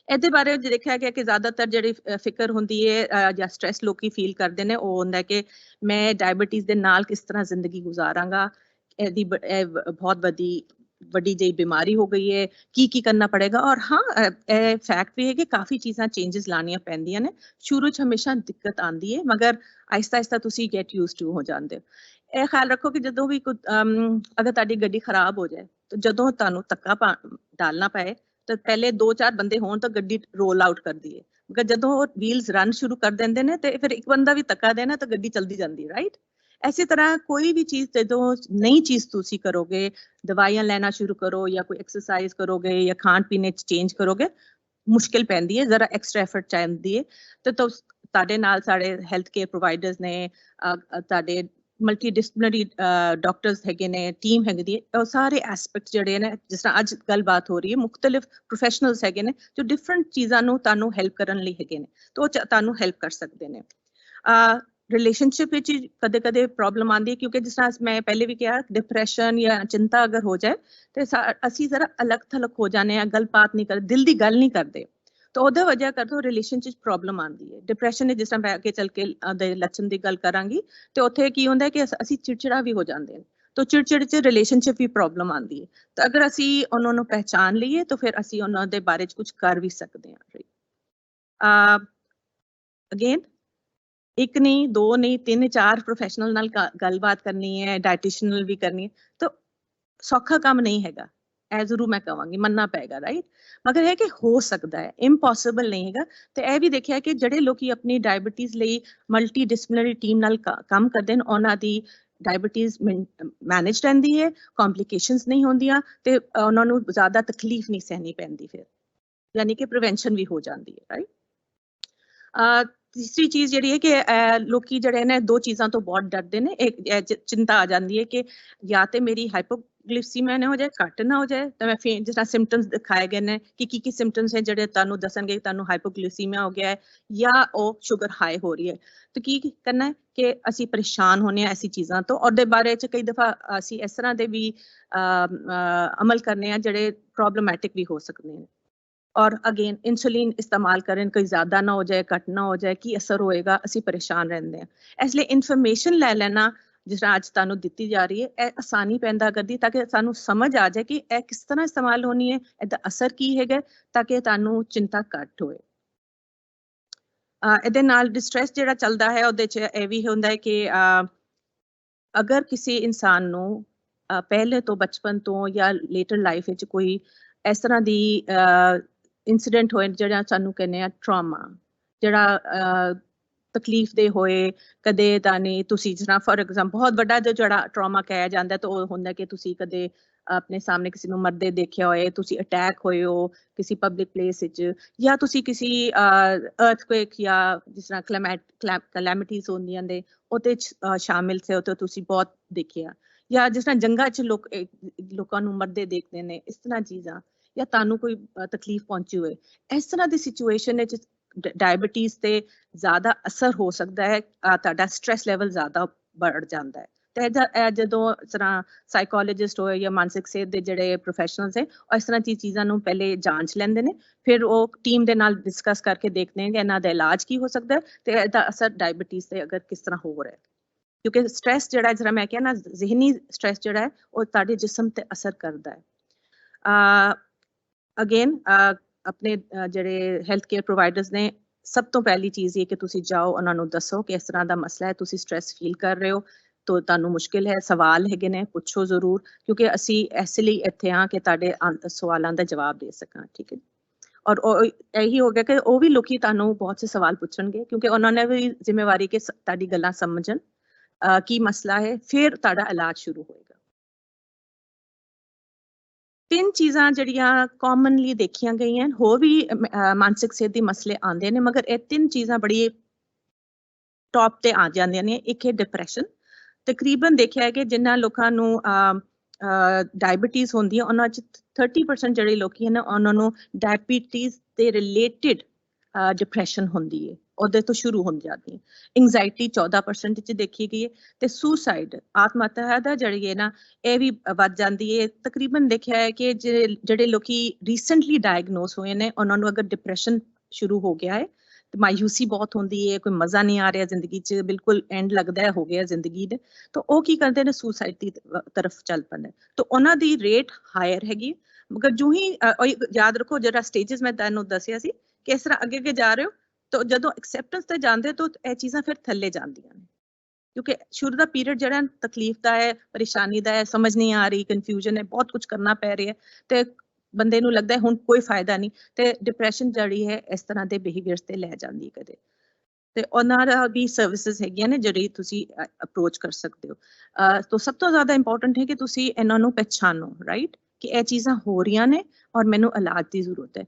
ਇਹਦੇ ਬਾਰੇ ਦੇਖਿਆ ਗਿਆ ਕਿ ਜ਼ਿਆਦਾਤਰ ਜਿਹੜੀ ਫਿਕਰ ਹੁੰਦੀ ਹੈ ਜਾਂ ਸਟ੍ਰੈਸ ਲੋਕੀ ਫੀਲ ਕਰਦੇ ਨੇ ਉਹ ਹੁੰਦਾ ਕਿ ਮੈਂ ਡਾਇਬਟੀਜ਼ ਦੇ ਨਾਲ ਕਿਸ ਤਰ੍ਹਾਂ ਜ਼ਿੰਦਗੀ ਗੁਜ਼ਾਰਾਂਗਾ, ਇਹਦੀ ਬਹੁਤ ਵੱਡੀ ਜਿਹੀ ਬਿਮਾਰੀ ਹੋ ਗਈ ਹੈ, ਕੀ ਕਰਨਾ ਪੜੇਗਾ। ਔਰ ਹਾਂ, ਇਹ ਫੈਕਟ ਵੀ ਹੈ ਕਿ ਕਾਫੀ ਚੀਜ਼ਾਂ ਚੇਂਜਸ ਲਾਣੀਆਂ ਪੈਂਦੀਆਂ ਨੇ। ਸ਼ੁਰੂ 'ਚ ਹਮੇਸ਼ਾ ਦਿੱਕਤ ਆਉਂਦੀ ਹੈ ਮਗਰ ਆਹਿਸਤਾ ਆਹਿਸਤਾ ਤੁਸੀਂ ਗੈਟ ਯੂਜ਼ ਟੂ ਹੋ ਜਾਂਦੇ ਹੋ। ਇਹ ਖਿਆਲ ਰੱਖੋ ਕਿ ਜਦੋਂ ਵੀ ਅਗਰ ਤੁਹਾਡੀ ਗੱਡੀ ਖਰਾਬ ਹੋ ਜਾਏ ਤਾਂ ਜਦੋਂ ਤੁਹਾਨੂੰ ਧੱਕਾ ਡਾਲਣਾ ਪਏ ਤਾਂ ਪਹਿਲੇ 2-4 ਬੰਦੇ ਹੋਣ ਤਾਂ ਗੱਡੀ ਰੋਲ ਆਊਟ ਕਰਦੀ ਹੈ, ਮਗਰ ਜਦੋਂ ਉਹ ਵੀਲਸ ਰਨ ਸ਼ੁਰੂ ਕਰ ਦਿੰਦੇ ਨੇ ਤੇ ਫਿਰ ਇੱਕ ਬੰਦਾ ਵੀ ਧੱਕਾ ਦੇਣਾ ਤਾਂ ਗੱਡੀ ਚਲਦੀ ਜਾਂਦੀ, ਰਾਈਟ। ਇਸੇ ਤਰ੍ਹਾਂ ਕੋਈ ਵੀ ਚੀਜ਼ ਜਦੋਂ ਨਈ ਚੀਜ਼ ਤੁਸੀਂ ਕਰੋਗੇ, ਦਵਾਈਆਂ ਲੈਣਾ ਸ਼ੁਰੂ ਕਰੋ ਜਾਂ ਕੋਈ ਐਕਸਰਸਾਈਜ਼ ਕਰੋਗੇ ਜਾਂ ਖਾਣ ਪੀਣੇ 'ਚ ਚੇਂਜ ਕਰੋਗੇ, ਮੁਸ਼ਕਿਲ ਪੈਂਦੀ ਹੈ, ਜ਼ਰਾ ਐਕਸਟਰਾ ਐਫਰਟ ਚਾਹੀਦੀ ਹੈ। ਤੇ ਤੁਹਾਡੇ ਨਾਲ ਸਾਡੇ ਹੈਲਥ ਕੇਅਰ ਪ੍ਰੋਵਾਈਡਰਸ ਨੇ, ਤੁਹਾਡੇ ਮਲਟੀ ਡਿਸਪਲਿਨਰੀ ਡਾਕਟਰਸ ਹੈਗੇ ਨੇ, ਟੀਮ ਹੈਗੀ ਹੈ, ਉਹ ਸਾਰੇ ਐਸਪੈਕਟ ਜਿਹੜੇ ਨੇ, ਜਿਸ ਤਰ੍ਹਾਂ ਅੱਜ ਗੱਲਬਾਤ ਹੋ ਰਹੀ ਹੈ, ਮੁਖਤਲਿਫ ਪ੍ਰੋਫੈਸ਼ਨਲਸ ਹੈਗੇ ਨੇ ਜੋ ਡਿਫਰੈਂਟ ਚੀਜ਼ਾਂ ਨੂੰ ਤੁਹਾਨੂੰ ਹੈਲਪ ਕਰਨ ਲਈ ਹੈਗੇ ਨੇ, ਤਾਂ ਉਹ ਤੁਹਾਨੂੰ ਹੈਲਪ ਕਰ ਸਕਦੇ ਨੇ। ਰਿਲੇਸ਼ਨਸ਼ਿਪ ਵਿੱਚ ਕਦੇ ਕਦੇ ਪ੍ਰੋਬਲਮ ਆਉਂਦੀ ਹੈ ਕਿਉਂਕਿ ਜਿਸ ਤਰ੍ਹਾਂ ਮੈਂ ਪਹਿਲੇ ਵੀ ਕਿਹਾ, ਡਿਪਰੈਸ਼ਨ ਜਾਂ ਚਿੰਤਾ ਅਗਰ ਹੋ ਜਾਏ ਤੇ ਅਸੀਂ ਜ਼ਰਾ ਅਲੱਗ ਥਲੱਗ ਹੋ ਜਾਂਦੇ ਹਾਂ, ਗੱਲਬਾਤ ਨਹੀਂ ਕਰਦੇ, ਦਿਲ ਦੀ ਗੱਲ ਨਹੀਂ ਕਰਦੇ, ਤਾਂ ਉਹਦਾ ਵਜ੍ਹਾ ਕਰਕੇ ਰਿਲੇਸ਼ਨਸ਼ਿਪ 'ਚ ਪ੍ਰੋਬਲਮ ਆਉਂਦੀ ਹੈ। ਡਿਪਰੈਸ਼ਨ ਜਿਸ ਤਰ੍ਹਾਂ ਮੈਂ ਅੱਗੇ ਚੱਲ ਕੇ ਦੇ ਲੱਛਣ ਦੀ ਗੱਲ ਕਰਾਂਗੀ ਤੇ ਉੱਥੇ ਕੀ ਹੁੰਦਾ ਕਿ ਅਸੀਂ ਚਿੜਚਿੜਾ ਵੀ ਹੋ ਜਾਂਦੇ ਨੇ, ਤਾਂ ਚਿੜਚਿੜ 'ਚ ਰਿਲੇਸ਼ਨਸ਼ਿਪ ਵੀ ਪ੍ਰੋਬਲਮ ਆਉਂਦੀ ਹੈ। ਤਾਂ ਅਗਰ ਅਸੀਂ ਉਹਨਾਂ ਨੂੰ ਪਹਿਚਾਨ ਲਈਏ ਤਾਂ ਫਿਰ ਅਸੀਂ ਉਹਨਾਂ ਦੇ ਬਾਰੇ 'ਚ ਕੁਝ ਕਰ ਵੀ ਸਕਦੇ ਹਾਂ। ਅਗੇਨ, ਇੱਕ ਨਹੀਂ, ਦੋ ਨਹੀਂ, 3-4 ਪ੍ਰੋਫੈਸ਼ਨਲ ਨਾਲ ਗੱਲਬਾਤ ਕਰਨੀ ਹੈ, ਡਾਇਟੀਸ਼ੀਅਨ ਨਾਲ ਵੀ ਕਰਨੀ ਹੈ, ਤਾਂ ਸੌਖਾ ਕੰਮ ਨਹੀਂ ਹੈਗਾ, ਇਹ ਜ਼ਰੂਰ ਮੈਂ ਕਹਾਂਗੀ, ਮੰਨਣਾ ਪਏਗਾ, ਰਾਈਟ। ਮਗਰ ਇਹ ਕਿ ਹੋ ਸਕਦਾ ਹੈ, ਇੰਪੋਸੀਬਲ ਨਹੀਂ ਹੈਗਾ। ਤੇ ਇਹ ਵੀ ਦੇਖਿਆ ਕਿ ਜਿਹੜੇ ਲੋਕੀ ਆਪਣੀ ਡਾਇਬਟੀਜ਼ ਲਈ ਮਲਟੀ ਡਿਸਪਲਿਨਰੀ ਟੀਮ ਨਾਲ ਕੰਮ ਕਰਦੇ ਨੇ, ਉਹਨਾਂ ਦੀ ਡਾਇਬਟੀਜ਼ ਮੈਨੇਜ ਰਹਿੰਦੀ ਹੈ, ਕੰਪਲਿਕੇਸ਼ਨਸ ਨਹੀਂ ਹੁੰਦੀਆਂ ਤੇ ਉਹਨਾਂ ਨੂੰ ਜ਼ਿਆਦਾ ਤਕਲੀਫ ਨਹੀਂ ਸਹਿਣੀ ਪੈਂਦੀ, ਫਿਰ ਯਾਨੀ ਕਿ ਪ੍ਰੀਵੈਂਸ਼ਨ ਵੀ ਹੋ ਜਾਂਦੀ ਹੈ, ਰਾਈਟ। ਤੀਸਰੀ ਚੀਜ਼ ਜਿਹੜੀ ਹੈ ਕਿ ਲੋਕੀ ਜਿਹੜੇ ਨੇ ਦੋ ਚੀਜ਼ਾਂ ਤੋਂ ਬਹੁਤ ਡਰਦੇ ਨੇ। ਇੱਕ ਚਿੰਤਾ ਆ ਜਾਂਦੀ ਹੈ ਕਿ ਜਾਂ ਤੇ ਮੇਰੀ ਹਾਈਪੋਗਲਾਈਸੀਮੀਆ ਨਾ ਹੋ ਜਾਏ, ਘੱਟ ਨਾ ਹੋ ਜਾਏ, ਤਾਂ ਮੈਂ ਜਿਸ ਤਰ੍ਹਾਂ ਸਿੰਪਟਮਸ ਦਿਖਾਏ ਗਏ ਨੇ ਕਿ ਕੀ ਸਿੰਪਟਮਸ ਹੈ ਜਿਹੜੇ ਤੁਹਾਨੂੰ ਦੱਸਣਗੇ ਤੁਹਾਨੂੰ ਹਾਈਪੋਗਲਾਈਸੀਮੀਆ ਹੋ ਗਿਆ ਹੈ ਜਾਂ ਉਹ ਸ਼ੂਗਰ ਹਾਈ ਹੋ ਰਹੀ ਹੈ। ਤਾਂ ਕੀ ਕਰਨਾ ਹੈ ਕਿ ਅਸੀਂ ਪਰੇਸ਼ਾਨ ਹੋਣੇ ਆ ਐਸੀ ਚੀਜ਼ਾਂ ਤੋਂ, ਔਰ ਦੇ ਬਾਰੇ 'ਚ ਕਈ ਦਫਾ ਅਸੀਂ ਇਸ ਤਰ੍ਹਾਂ ਦੇ ਵੀ ਅਮਲ ਕਰਨੇ ਆ ਜਿਹੜੇ ਪ੍ਰੋਬਲਮੈਟਿਕ ਵੀ ਹੋ ਸਕਦੇ ਨੇ। ਔਰ ਅਗੇਨ ਇਨਸੂਲਿਨ ਇਸਤੇਮਾਲ ਕਰਨ, ਕੋਈ ਜ਼ਿਆਦਾ ਨਾ ਹੋ ਜਾਏ, ਘੱਟ ਨਾ ਹੋ ਜਾਏ, ਕੀ ਅਸਰ ਹੋਏਗਾ, ਅਸੀਂ ਪਰੇਸ਼ਾਨ ਰਹਿੰਦੇ ਹਾਂ। ਇਸ ਲਈ ਇਨਫੋਰਮੇਸ਼ਨ ਲੈ ਲੈਣਾ ਜਿਸ ਤਰ੍ਹਾਂ ਅੱਜ ਤੁਹਾਨੂੰ ਦਿੱਤੀ ਜਾ ਰਹੀ ਹੈ, ਇਹ ਆਸਾਨੀ ਪੈਦਾ ਕਰਦੀ ਤਾਂ ਕਿ ਸਾਨੂੰ ਸਮਝ ਆ ਜਾਏ ਕਿ ਇਹ ਕਿਸ ਤਰ੍ਹਾਂ ਇਸਤੇਮਾਲ ਹੋਣੀ ਹੈ, ਇਹਦਾ ਅਸਰ ਕੀ ਹੈਗਾ, ਤਾਂ ਕਿ ਤੁਹਾਨੂੰ ਚਿੰਤਾ ਘੱਟ ਹੋਏ। ਇਹਦੇ ਨਾਲ ਡਿਸਟ੍ਰੈਸ ਜਿਹੜਾ ਚੱਲਦਾ ਹੈ ਉਹਦੇ 'ਚ ਇਹ ਵੀ ਹੁੰਦਾ ਹੈ ਕਿ ਅਗਰ ਕਿਸੇ ਇਨਸਾਨ ਨੂੰ ਪਹਿਲੇ ਤੋਂ ਬਚਪਨ ਤੋਂ ਜਾਂ ਲੇਟਰ ਲਾਈਫ ਵਿੱਚ ਕੋਈ ਇਸ ਤਰ੍ਹਾਂ ਦੀ ਇੰਸੀਡੈਂਟ ਹੋਏ ਜਿਹੜਾ ਸਾਨੂੰ ਕਹਿੰਦੇ ਆ ਟਰਾਮਾ, ਜਿਹੜਾ ਤਕਲੀਫ ਦੇ ਹੋਏ, ਕਦੇ ਤਾਂ ਨਹੀਂ ਤੁਸੀਂ ਜਿਸ ਤਰ੍ਹਾਂ ਫੋਰ ਐਗਜ਼ਾਮਪਲ ਬਹੁਤ ਵੱਡਾ ਜਿਹੜਾ ਟਰਾਮਾ ਕਿਹਾ ਜਾਂਦਾ ਤਾਂ ਉਹ ਹੁੰਦਾ ਕਿ ਤੁਸੀਂ ਕਦੇ ਆਪਣੇ ਸਾਹਮਣੇ ਕਿਸੇ ਨੂੰ ਮਰਦੇ ਦੇਖਿਆ ਹੋਏ, ਤੁਸੀਂ ਅਟੈਕ ਹੋਏ ਹੋ ਕਿਸੇ ਪਬਲਿਕ ਪਲੇਸ ਵਿੱਚ, ਜਾਂ ਤੁਸੀਂ ਕਿਸੇ ਅਰਥਕੁਏਕ ਜਾਂ ਜਿਸ ਤਰ੍ਹਾਂ ਕਲੈਮਿਟੀਜ਼ ਹੁੰਦੀਆਂ ਨੇ ਉਹਦੇ 'ਚ ਸ਼ਾਮਿਲ ਸੇ, ਉਹ ਤੁਸੀਂ ਬਹੁਤ ਦੇਖਿਆ, ਜਾਂ ਜਿਸ ਤਰ੍ਹਾਂ ਜੰਗਾਂ 'ਚ ਲੋਕਾਂ ਨੂੰ ਮਰਦੇ ਦੇਖਦੇ ਨੇ, ਇਸ ਤਰ੍ਹਾਂ ਚੀਜ਼ਾਂ, ਜਾਂ ਤੁਹਾਨੂੰ ਕੋਈ ਤਕਲੀਫ ਪਹੁੰਚੀ ਹੋਏ, ਇਸ ਤਰ੍ਹਾਂ ਦੀ ਸਿਚੁਏਸ਼ਨ ਵਿੱਚ ਡਾਇਬਟੀਜ਼ ਤੇ ਜ਼ਿਆਦਾ ਅਸਰ ਹੋ ਸਕਦਾ ਹੈ, ਤੁਹਾਡਾ ਸਟ੍ਰੈਸ ਲੈਵਲ ਜ਼ਿਆਦਾ बढ़ ਜਾਂਦਾ ਹੈ। ਤੇ ਜਦੋਂ ਇਸ ਤਰ੍ਹਾਂ ਸਾਈਕੋਲੋਜਿਸਟ ਹੋਏ ਜਾਂ ਮਾਨਸਿਕ ਸਿਹਤ ਦੇ ਜਿਹੜੇ ਪ੍ਰੋਫੈਸ਼ਨਲਸ ਹੈ ਉਹ ਇਸ ਤਰ੍ਹਾਂ ਦੀ ਚੀਜ਼ਾਂ ਨੂੰ ਪਹਿਲੇ ਜਾਂਚ ਲੈਂਦੇ ਨੇ, ਫਿਰ ਉਹ ਟੀਮ ਦੇ ਨਾਲ ਡਿਸਕਸ ਕਰਕੇ ਦੇਖਦੇ ਨੇ ਕਿ ਇਹਨਾਂ ਦਾ ਇਲਾਜ ਕੀ ਹੋ ਸਕਦਾ ਤੇ ਇਹਦਾ ਅਸਰ ਡਾਇਬਟੀਜ਼ ਤੇ ਅਗਰ ਕਿਸ ਤਰ੍ਹਾਂ ਹੋ ਰਿਹਾ। ਕਿਉਂਕਿ ਸਟ੍ਰੈਸ ਜਿਹੜਾ ਜਿਹੜਾ ਮੈਂ ਕਿਹਾ ਨਾ, ਜ਼ਿਹਨੀ ਸਟ੍ਰੈਸ ਜਿਹੜਾ ਹੈ ਉਹ ਤੁਹਾਡੇ ਜਿਸਮ ਤੇ ਅਸਰ ਕਰਦਾ ਹੈ। ਅਗੇਨ ਆਪਣੇ ਜਿਹੜੇ ਹੈਲਥ ਕੇਅਰ ਪ੍ਰੋਵਾਈਡਰਸ ਨੇ, ਸਭ ਤੋਂ ਪਹਿਲੀ ਚੀਜ਼ ਇਹ ਕਿ ਤੁਸੀਂ ਜਾਓ, ਉਹਨਾਂ ਨੂੰ ਦੱਸੋ ਕਿ ਇਸ ਤਰ੍ਹਾਂ ਦਾ ਮਸਲਾ ਹੈ, ਤੁਸੀਂ ਸਟ੍ਰੈਸ ਫੀਲ ਕਰ ਰਹੇ ਹੋ, ਤਾਂ ਤੁਹਾਨੂੰ ਮੁਸ਼ਕਿਲ ਹੈ, ਸਵਾਲ ਹੈਗੇ ਨੇ, ਪੁੱਛੋ ਜ਼ਰੂਰ, ਕਿਉਂਕਿ ਅਸੀਂ ਇਸ ਲਈ ਇੱਥੇ ਹਾਂ ਕਿ ਤੁਹਾਡੇ ਸਵਾਲਾਂ ਦਾ ਜਵਾਬ ਦੇ ਸਕਾਂ, ਠੀਕ ਹੈ। ਔਰ ਇਹੀ ਹੋ ਗਿਆ ਕਿ ਉਹ ਵੀ ਲੋਕੀ ਤੁਹਾਨੂੰ ਬਹੁਤ ਸੇ ਸਵਾਲ ਪੁੱਛਣਗੇ ਕਿਉਂਕਿ ਉਹਨਾਂ ਨੇ ਵੀ ਜ਼ਿੰਮੇਵਾਰੀ ਕਿ ਤੁਹਾਡੀ ਗੱਲਾਂ ਸਮਝਣ ਕੀ ਮਸਲਾ ਹੈ, ਫਿਰ ਤੁਹਾਡਾ ਇਲਾਜ ਸ਼ੁਰੂ ਹੋਏਗਾ। ਤਿੰਨ ਚੀਜ਼ਾਂ ਜਿਹੜੀਆਂ ਕਾਮਨਲੀ ਦੇਖੀਆਂ ਗਈਆਂ, ਹੋਰ ਵੀ ਮਾਨਸਿਕ ਸਿਹਤ ਦੇ ਮਸਲੇ ਆਉਂਦੇ ਨੇ, ਮਗਰ ਇਹ ਤਿੰਨ ਚੀਜ਼ਾਂ ਬੜੀ ਟੌਪ ਤੇ ਆ ਜਾਂਦੀਆਂ ਨੇ। ਇੱਕ ਹੈ ਡਿਪਰੈਸ਼ਨ। ਤਕਰੀਬਨ ਦੇਖਿਆ ਹੈ ਕਿ ਜਿਨ੍ਹਾਂ ਲੋਕਾਂ ਨੂੰ ਡਾਇਬੀਟੀਜ਼ ਹੁੰਦੀ ਹੈ, ਉਹਨਾਂ 'ਚ 30% ਜਿਹੜੇ ਲੋਕੀ ਹਨ ਉਹਨਾਂ ਨੂੰ ਡਾਇਬੀਟੀਜ਼ ਦੇ ਰਿਲੇਟਿਡ ਡਿਪਰੈਸ਼ਨ ਹੁੰਦੀ ਹੈ, ਉਹਦੇ ਤੋਂ ਸ਼ੁਰੂ ਹੋ ਜਾਂਦੀ ਹੈ। ਐਂਗਜ਼ਾਇਟੀ 14% 'ਚ ਦੇਖੀ ਗਈ ਹੈ, ਤੇ ਸੁਸਾਈਡ ਆਤਮ ਹੱਤਿਆ ਦਾ ਜਿਹੜੀ ਹੈ ਨਾ, ਇਹ ਵੀ ਵੱਧ ਜਾਂਦੀ ਹੈ। ਤਕਰੀਬਨ ਦੇਖਿਆ ਹੈ ਕਿ ਜਿਹੜੇ ਲੋਕੀ ਰੀਸੈਂਟਲੀ ਡਾਇਗਨੋਸ ਹੋਏ ਨੇ, ਉਹਨਾਂ ਨੂੰ ਅਗਰ ਡਿਪਰੈਸ਼ਨ ਸ਼ੁਰੂ ਹੋ ਗਿਆ ਹੈ, ਮਾਯੂਸੀ ਬਹੁਤ ਹੁੰਦੀ ਹੈ, ਕੋਈ ਮਜ਼ਾ ਨਹੀਂ ਆ ਰਿਹਾ ਜ਼ਿੰਦਗੀ 'ਚ, ਬਿਲਕੁਲ ਐਂਡ ਲੱਗਦਾ ਹੈ ਹੋ ਗਿਆ ਜ਼ਿੰਦਗੀ ਦੇ, ਤਾਂ ਉਹ ਕੀ ਕਰਦੇ ਨੇ, ਸੁਸਾਈਡ ਦੀ ਤਰਫ ਚੱਲ ਪੈਂਦੇ। ਤਾਂ ਉਹਨਾਂ ਦੀ ਰੇਟ ਹਾਇਰ ਹੈਗੀ। ਮਗਰ ਜੋ ਹੀ ਯਾਦ ਰੱਖੋ, ਜਿਹੜਾ ਸਟੇਜਸ ਮੈਂ ਤੁਹਾਨੂੰ ਦੱਸਿਆ ਸੀ ਕਿ ਇਸ ਤਰ੍ਹਾਂ ਅੱਗੇ ਅੱਗੇ ਜਾ ਰਹੇ ਹੋ, ਤਾਂ ਜਦੋਂ ਐਕਸੈਪਟੈਂਸ ਤੇ ਜਾਂਦੇ ਤਾਂ ਇਹ ਚੀਜ਼ਾਂ ਫਿਰ ਥੱਲੇ ਜਾਂਦੀਆਂ ਨੇ, ਕਿਉਂਕਿ ਸ਼ੁਰੂ ਦਾ ਪੀਰੀਅਡ ਜਿਹੜਾ ਤਕਲੀਫ ਦਾ ਹੈ, ਪਰੇਸ਼ਾਨੀ ਦਾ ਹੈ, ਸਮਝ ਨਹੀਂ ਆ ਰਹੀ, ਕਨਫਿਊਜ਼ਨ ਹੈ, ਬਹੁਤ ਕੁਝ ਕਰਨਾ ਪੈ ਰਿਹਾ, ਤੇ ਬੰਦੇ ਨੂੰ ਲੱਗਦਾ ਹੁਣ ਕੋਈ ਫਾਇਦਾ ਨਹੀਂ, ਤੇ ਡਿਪਰੈਸ਼ਨ ਜਿਹੜੀ ਹੈ ਇਸ ਤਰ੍ਹਾਂ ਦੇ ਬਿਹੇਵੀਅਰਸ ਤੇ ਲੈ ਜਾਂਦੀ ਕਦੇ। ਤੇ ਉਹਨਾਂ ਦਾ ਵੀ ਸਰਵਿਸਿਜ਼ ਹੈਗੀਆਂ ਨੇ ਜਿਹੜੀ ਤੁਸੀਂ ਅਪਰੋਚ ਕਰ ਸਕਦੇ ਹੋ। ਤਾਂ ਸਭ ਤੋਂ ਜ਼ਿਆਦਾ ਇੰਪੋਰਟੈਂਟ ਹੈ ਕਿ ਤੁਸੀਂ ਇਹਨਾਂ ਨੂੰ ਪਛਾਣੋ, ਰਾਈਟ, ਕਿ ਇਹ ਚੀਜ਼ਾਂ ਹੋ ਰਹੀਆਂ ਨੇ ਔਰ ਮੈਨੂੰ ਇਲਾਜ ਦੀ ਜ਼ਰੂਰਤ ਹੈ।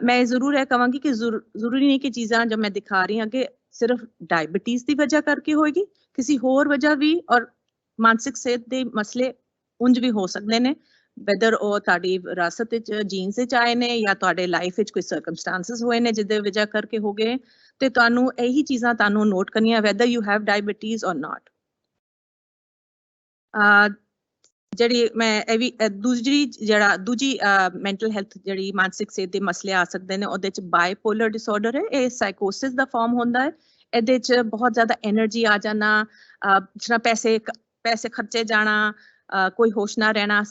ਮੈਂ ਜ਼ਰੂਰ ਇਹ ਕਹਾਂਗੀ ਕਿ ਜ਼ਰੂਰੀ ਨਹੀਂ ਕਿ ਚੀਜ਼ਾਂ ਜੋ ਮੈਂ ਦਿਖਾ ਰਹੀ ਹਾਂ ਕਿ ਸਿਰਫ ਡਾਇਬੀਟੀਜ਼ ਦੀ ਵਜ੍ਹਾ ਕਰਕੇ ਹੋਏਗੀ, ਕਿਸੇ ਹੋਰ ਵਜ੍ਹਾ ਵੀ, ਔਰ ਮਾਨਸਿਕ ਸਿਹਤ ਦੇ ਮਸਲੇ ਉਂਝ ਵੀ ਹੋ ਸਕਦੇ ਨੇ, ਵੈਦਰ ਉਹ ਤੁਹਾਡੀ ਵਿਰਾਸਤ ਵਿੱਚ ਜੀਨਸ ਵਿੱਚ ਆਏ ਨੇ ਜਾਂ ਤੁਹਾਡੇ ਲਾਈਫ ਵਿੱਚ ਕੋਈ ਸਰਕਮਸਟੈਂਸਸ ਹੋਏ ਨੇ ਜਿਹਦੇ ਵਜ੍ਹਾ ਕਰਕੇ ਹੋ ਗਏ, ਤੇ ਤੁਹਾਨੂੰ ਇਹੀ ਚੀਜ਼ਾਂ ਤੁਹਾਨੂੰ ਨੋਟ ਕਰਨੀਆਂ, ਵੈਦਰ ਯੂ ਹੈਵ ਡਾਇਬੀਟੀਜ਼ ਔਰ ਨਾਟ। ਜਿਹੜੀ ਮੈਂ ਇਹ ਵੀ ਦੂਜੀ ਮੈਂਟਲ ਹੈਲਥ ਜਿਹੜੀ ਮਾਨਸਿਕ ਸਿਹਤ ਦੇ ਮਸਲੇ ਆ ਸਕਦੇ ਨੇ, ਉਹਦੇ 'ਚ ਬਾਈਪੋਲਰ ਡਿਸਆਰਡਰ ਹੈ। ਇਹ ਸਾਈਕੋਸਿਸ ਦਾ ਫਾਰਮ ਹੁੰਦਾ ਹੈ। ਇਹਦੇ 'ਚ ਬਹੁਤ ਜ਼ਿਆਦਾ ਐਨਰਜੀ ਆ ਜਾਣਾ, ਜਿਸ ਤਰ੍ਹਾਂ ਪੈਸੇ ਖਰਚੇ ਜਾਣਾ, ਕੋਈ ਹੋਸ਼ ਨਾ ਰਹਿਣਾ,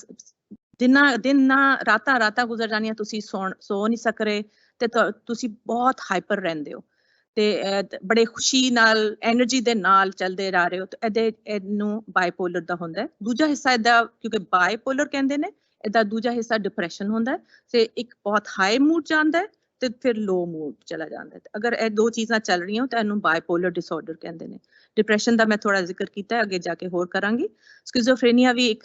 ਦਿਨ ਨਾ ਰਾਤਾਂ ਗੁਜ਼ਰ ਜਾਣੀਆਂ, ਤੁਸੀਂ ਸੋ ਨਹੀਂ ਸਕ ਰਹੇ, ਤੇ ਤੁਸੀਂ ਬਹੁਤ ਹਾਈਪਰ ਰਹਿੰਦੇ ਹੋ, ਤੇ ਬੜੇ ਖੁਸ਼ੀ ਨਾਲ ਐਨਰਜੀ ਦੇ ਨਾਲ ਚੱਲਦੇ ਜਾ ਰਹੇ ਹੋ, ਤੇ ਇਹਨੂੰ ਬਾਈਪੋਲਰ ਦਾ ਹੁੰਦਾ ਹੈ। ਦੂਜਾ ਹਿੱਸਾ ਇਹਦਾ, ਕਿਉਂਕਿ ਬਾਈਪੋਲਰ ਕਹਿੰਦੇ ਨੇ, ਇਹਦਾ ਦੂਜਾ ਹਿੱਸਾ ਡਿਪਰੈਸ਼ਨ ਹੁੰਦਾ ਹੈ, ਤੇ ਇੱਕ ਬਹੁਤ ਹਾਈ ਮੂਡ ਜਾਂਦਾ ਹੈ ਤੇ ਫਿਰ ਲੋ ਮੂਡ ਚਲਾ ਜਾਂਦਾ ਹੈ। ਅਗਰ ਇਹ ਦੋ ਚੀਜ਼ਾਂ ਚੱਲ ਰਹੀਆਂ ਤਾਂ ਇਹਨੂੰ ਬਾਈਪੋਲਰ ਡਿਸਆਰਡਰ ਕਹਿੰਦੇ ਨੇ। ਡਿਪਰੈਸ਼ਨ ਦਾ ਮੈਂ ਥੋੜਾ ਜ਼ਿਕਰ ਕੀਤਾ, ਅੱਗੇ ਜਾ ਕੇ ਹੋਰ ਕਰਾਂਗੀ। ਸਕਿਜ਼ੋਫਰੇਨੀਆ ਵੀ ਇੱਕ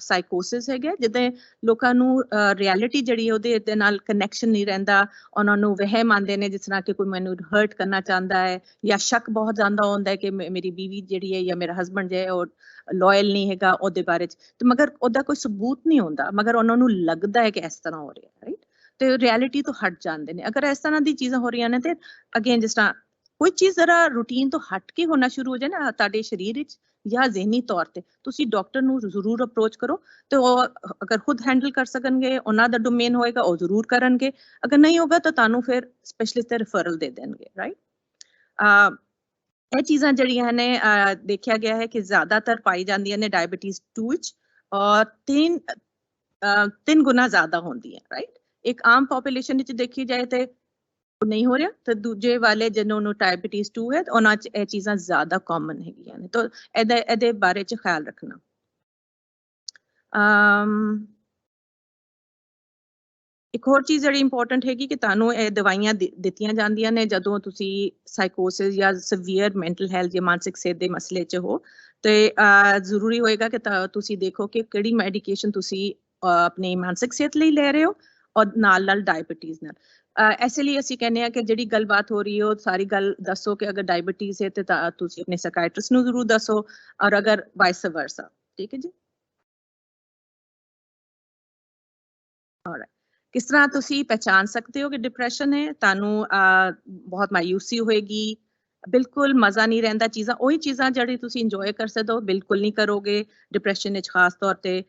ਸਾਈਕੋਸਿਸ ਹੈਗਾ, ਜਿਹਦੇ ਲੋਕਾਂ ਨੂੰ ਰਿਐਲਿਟੀ ਜਿਹੜੀ ਉਹਦੇ ਨਾਲ ਕਨੈਕਸ਼ਨ ਨਹੀਂ ਰਹਿੰਦਾ, ਉਹਨਾਂ ਨੂੰ ਵਹਿਮ ਆਉਂਦੇ ਨੇ, ਜਿਸ ਤਰ੍ਹਾਂ ਕਿ ਕੋਈ ਮੈਨੂੰ ਹਰਟ ਕਰਨਾ ਚਾਹੁੰਦਾ ਹੈ, ਜਾਂ ਸ਼ੱਕ ਬਹੁਤ ਜ਼ਿਆਦਾ ਹੁੰਦਾ ਹੈ ਕਿ ਮੇਰੀ ਬੀਵੀ ਜਿਹੜੀ ਹੈ ਜਾਂ ਮੇਰਾ ਹਸਬੈਂਡ ਜਿਹੜਾ ਉਹ ਲਾਇਲ ਨਹੀਂ ਹੈਗਾ ਉਹਦੇ ਬਾਰੇ 'ਚ, ਤੇ ਮਗਰ ਉਹਦਾ ਕੋਈ ਸਬੂਤ ਨਹੀਂ ਹੁੰਦਾ, ਮਗਰ ਉਹਨਾਂ ਨੂੰ ਲੱਗਦਾ ਹੈ ਕਿ ਇਸ ਤਰ੍ਹਾਂ ਹੋ ਰਿਹਾ, ਰਾਈਟ, ਤੇ ਰਿਐਲਿਟੀ ਤੋਂ ਹਟ ਜਾਂਦੇ ਨੇ। ਅਗਰ ਇਸ ਤਰ੍ਹਾਂ ਦੀ ਚੀਜ਼ਾਂ ਹੋ ਰਹੀਆਂ ਨੇ, ਤੇ ਅਗੇਨ ਜਿਸ ਤਰ੍ਹਾਂ ਕੋਈ ਚੀਜ਼ ਜ਼ਰਾ ਰੂਟੀਨ ਤੋਂ ਹਟ ਕੇ ਹੋਣਾ ਸ਼ੁਰੂ ਹੋ ਜਾਏ ਨਾ ਤੁਹਾਡੇ ਸਰੀਰ ਵਿੱਚ ਜਾਂ ਜ਼ਿਹਨੀ ਤੌਰ ਤੇ, ਤੁਸੀਂ ਡਾਕਟਰ ਨੂੰ ਜ਼ਰੂਰ ਅਪਰੋਚ ਕਰੋ, ਤੇ ਉਹ ਅਗਰ ਖੁਦ ਹੈਂਡਲ ਕਰ ਸਕਣਗੇ, ਉਹਨਾਂ ਦਾ ਡੋਮੇਨ ਹੋਏਗਾ, ਉਹ ਜ਼ਰੂਰ ਕਰਨਗੇ। ਅਗਰ ਨਹੀਂ ਹੋਗਾ ਤਾਂ ਤੁਹਾਨੂੰ ਫਿਰ ਸਪੈਸ਼ਲਿਸਟ ਤੇ ਰੈਫਰਲ ਦੇ ਦੇਣਗੇ, ਰਾਈਟ। ਇਹ ਚੀਜ਼ਾਂ ਜਿਹੜੀਆਂ ਨੇ ਦੇਖਿਆ ਗਿਆ ਹੈ ਕਿ ਜ਼ਿਆਦਾਤਰ ਪਾਈ ਜਾਂਦੀਆਂ ਨੇ ਡਾਇਬੀਟੀਜ਼ 2 ਵਿੱਚ, ਔਰ 3 ਗੁਣਾ ਜ਼ਿਆਦਾ ਹੁੰਦੀਆਂ, ਰਾਈਟ। ਇੱਕ ਆਮ ਪੋਪੂਲੇਸ਼ਨ ਵਿੱਚ ਦੇਖੀ ਜਾਏ ਤੇ ਨਹੀਂ ਹੋ ਰਿਹਾ, ਤੇ ਦੂਜੇ ਵਾਲੇ ਜਿਹਨਾਂ ਨੂੰ ਡਾਇਬੀਟੀਜ਼ 2 ਹੈ ਉਹਨਾਂ 'ਚ ਇਹ ਚੀਜ਼ਾਂ ਜ਼ਿਆਦਾ ਕਾਮਨ ਹੈਗੀਆਂ ਨੇ, ਤਾਂ ਇਹਦੇ ਬਾਰੇ 'ਚ ਖਿਆਲ ਰੱਖਣਾ। ਇੱਕ ਹੋਰ ਚੀਜ਼ ਜਿਹੜੀ ਇੰਪੋਰਟੈਂਟ ਹੈਗੀ ਕਿ ਤੁਹਾਨੂੰ ਇਹ ਦਵਾਈਆਂ ਦਿੱਤੀਆਂ ਜਾਂਦੀਆਂ ਨੇ ਜਦੋਂ ਤੁਸੀਂ ਸਾਈਕੋਸਿਸ ਜਾਂ ਸੀਵੀਅਰ ਮੈਂਟਲ ਹੈਲਥ ਜਾਂ ਮਾਨਸਿਕ ਸਿਹਤ ਦੇ ਮਸਲੇ 'ਚ ਹੋ, ਤੇ ਜ਼ਰੂਰੀ ਹੋਏਗਾ ਕਿ ਤੁਸੀਂ ਦੇਖੋ ਕਿ ਕਿਹੜੀ ਮੈਡੀਕੇਸ਼ਨ ਤੁਸੀਂ ਆਪਣੀ ਮਾਨਸਿਕ ਸਿਹਤ ਲਈ ਲੈ ਰਹੇ ਹੋ, ਔਰ ਨਾਲ ਡਾਇਬੀਟੀਜ਼ ਨਾਲ। ਇਸੇ ਲਈ ਅਸੀਂ ਕਹਿੰਦੇ ਹਾਂ ਕਿ ਜਿਹੜੀ ਗੱਲਬਾਤ ਹੋ ਰਹੀ ਹੈ ਉਹ ਸਾਰੀ ਗੱਲ ਦੱਸੋ, ਕਿ ਅਗਰ ਡਾਇਬੀਟੀਜ਼ ਹੈ ਤੇ ਤੁਸੀਂ ਆਪਣੇ ਸਾਈਕੈਟਰਿਸਟ ਨੂੰ ਜ਼ਰੂਰ ਦੱਸੋ, ਔਰ ਅਗਰ ਵਾਈਸ ਵਰਸਾ, ਠੀਕ ਹੈ ਜੀ। ਆਲਰਾਈਟ, ਕਿਸ ਤਰ੍ਹਾਂ ਤੁਸੀਂ ਪਹਿਚਾਨ ਸਕਦੇ ਹੋ ਕਿ ਡਿਪਰੈਸ਼ਨ ਹੈ? ਤੁਹਾਨੂੰ ਬਹੁਤ ਮਾਯੂਸੀ ਹੋਏਗੀ, ਬਿਲਕੁਲ ਮਜ਼ਾ ਨਹੀਂ ਰਹਿੰਦਾ, ਉਹੀ ਚੀਜ਼ਾਂ ਜਿਹੜੀ ਤੁਸੀਂ ਇੰਜੋਏ ਕਰ ਸਕਦੇ ਹੋ ਬਿਲਕੁਲ ਨਹੀਂ ਕਰੋਗੇ ਡਿਪਰੈਸ਼ਨ ਵਿੱਚ। ਖਾਸ ਤੌਰ ਤੇ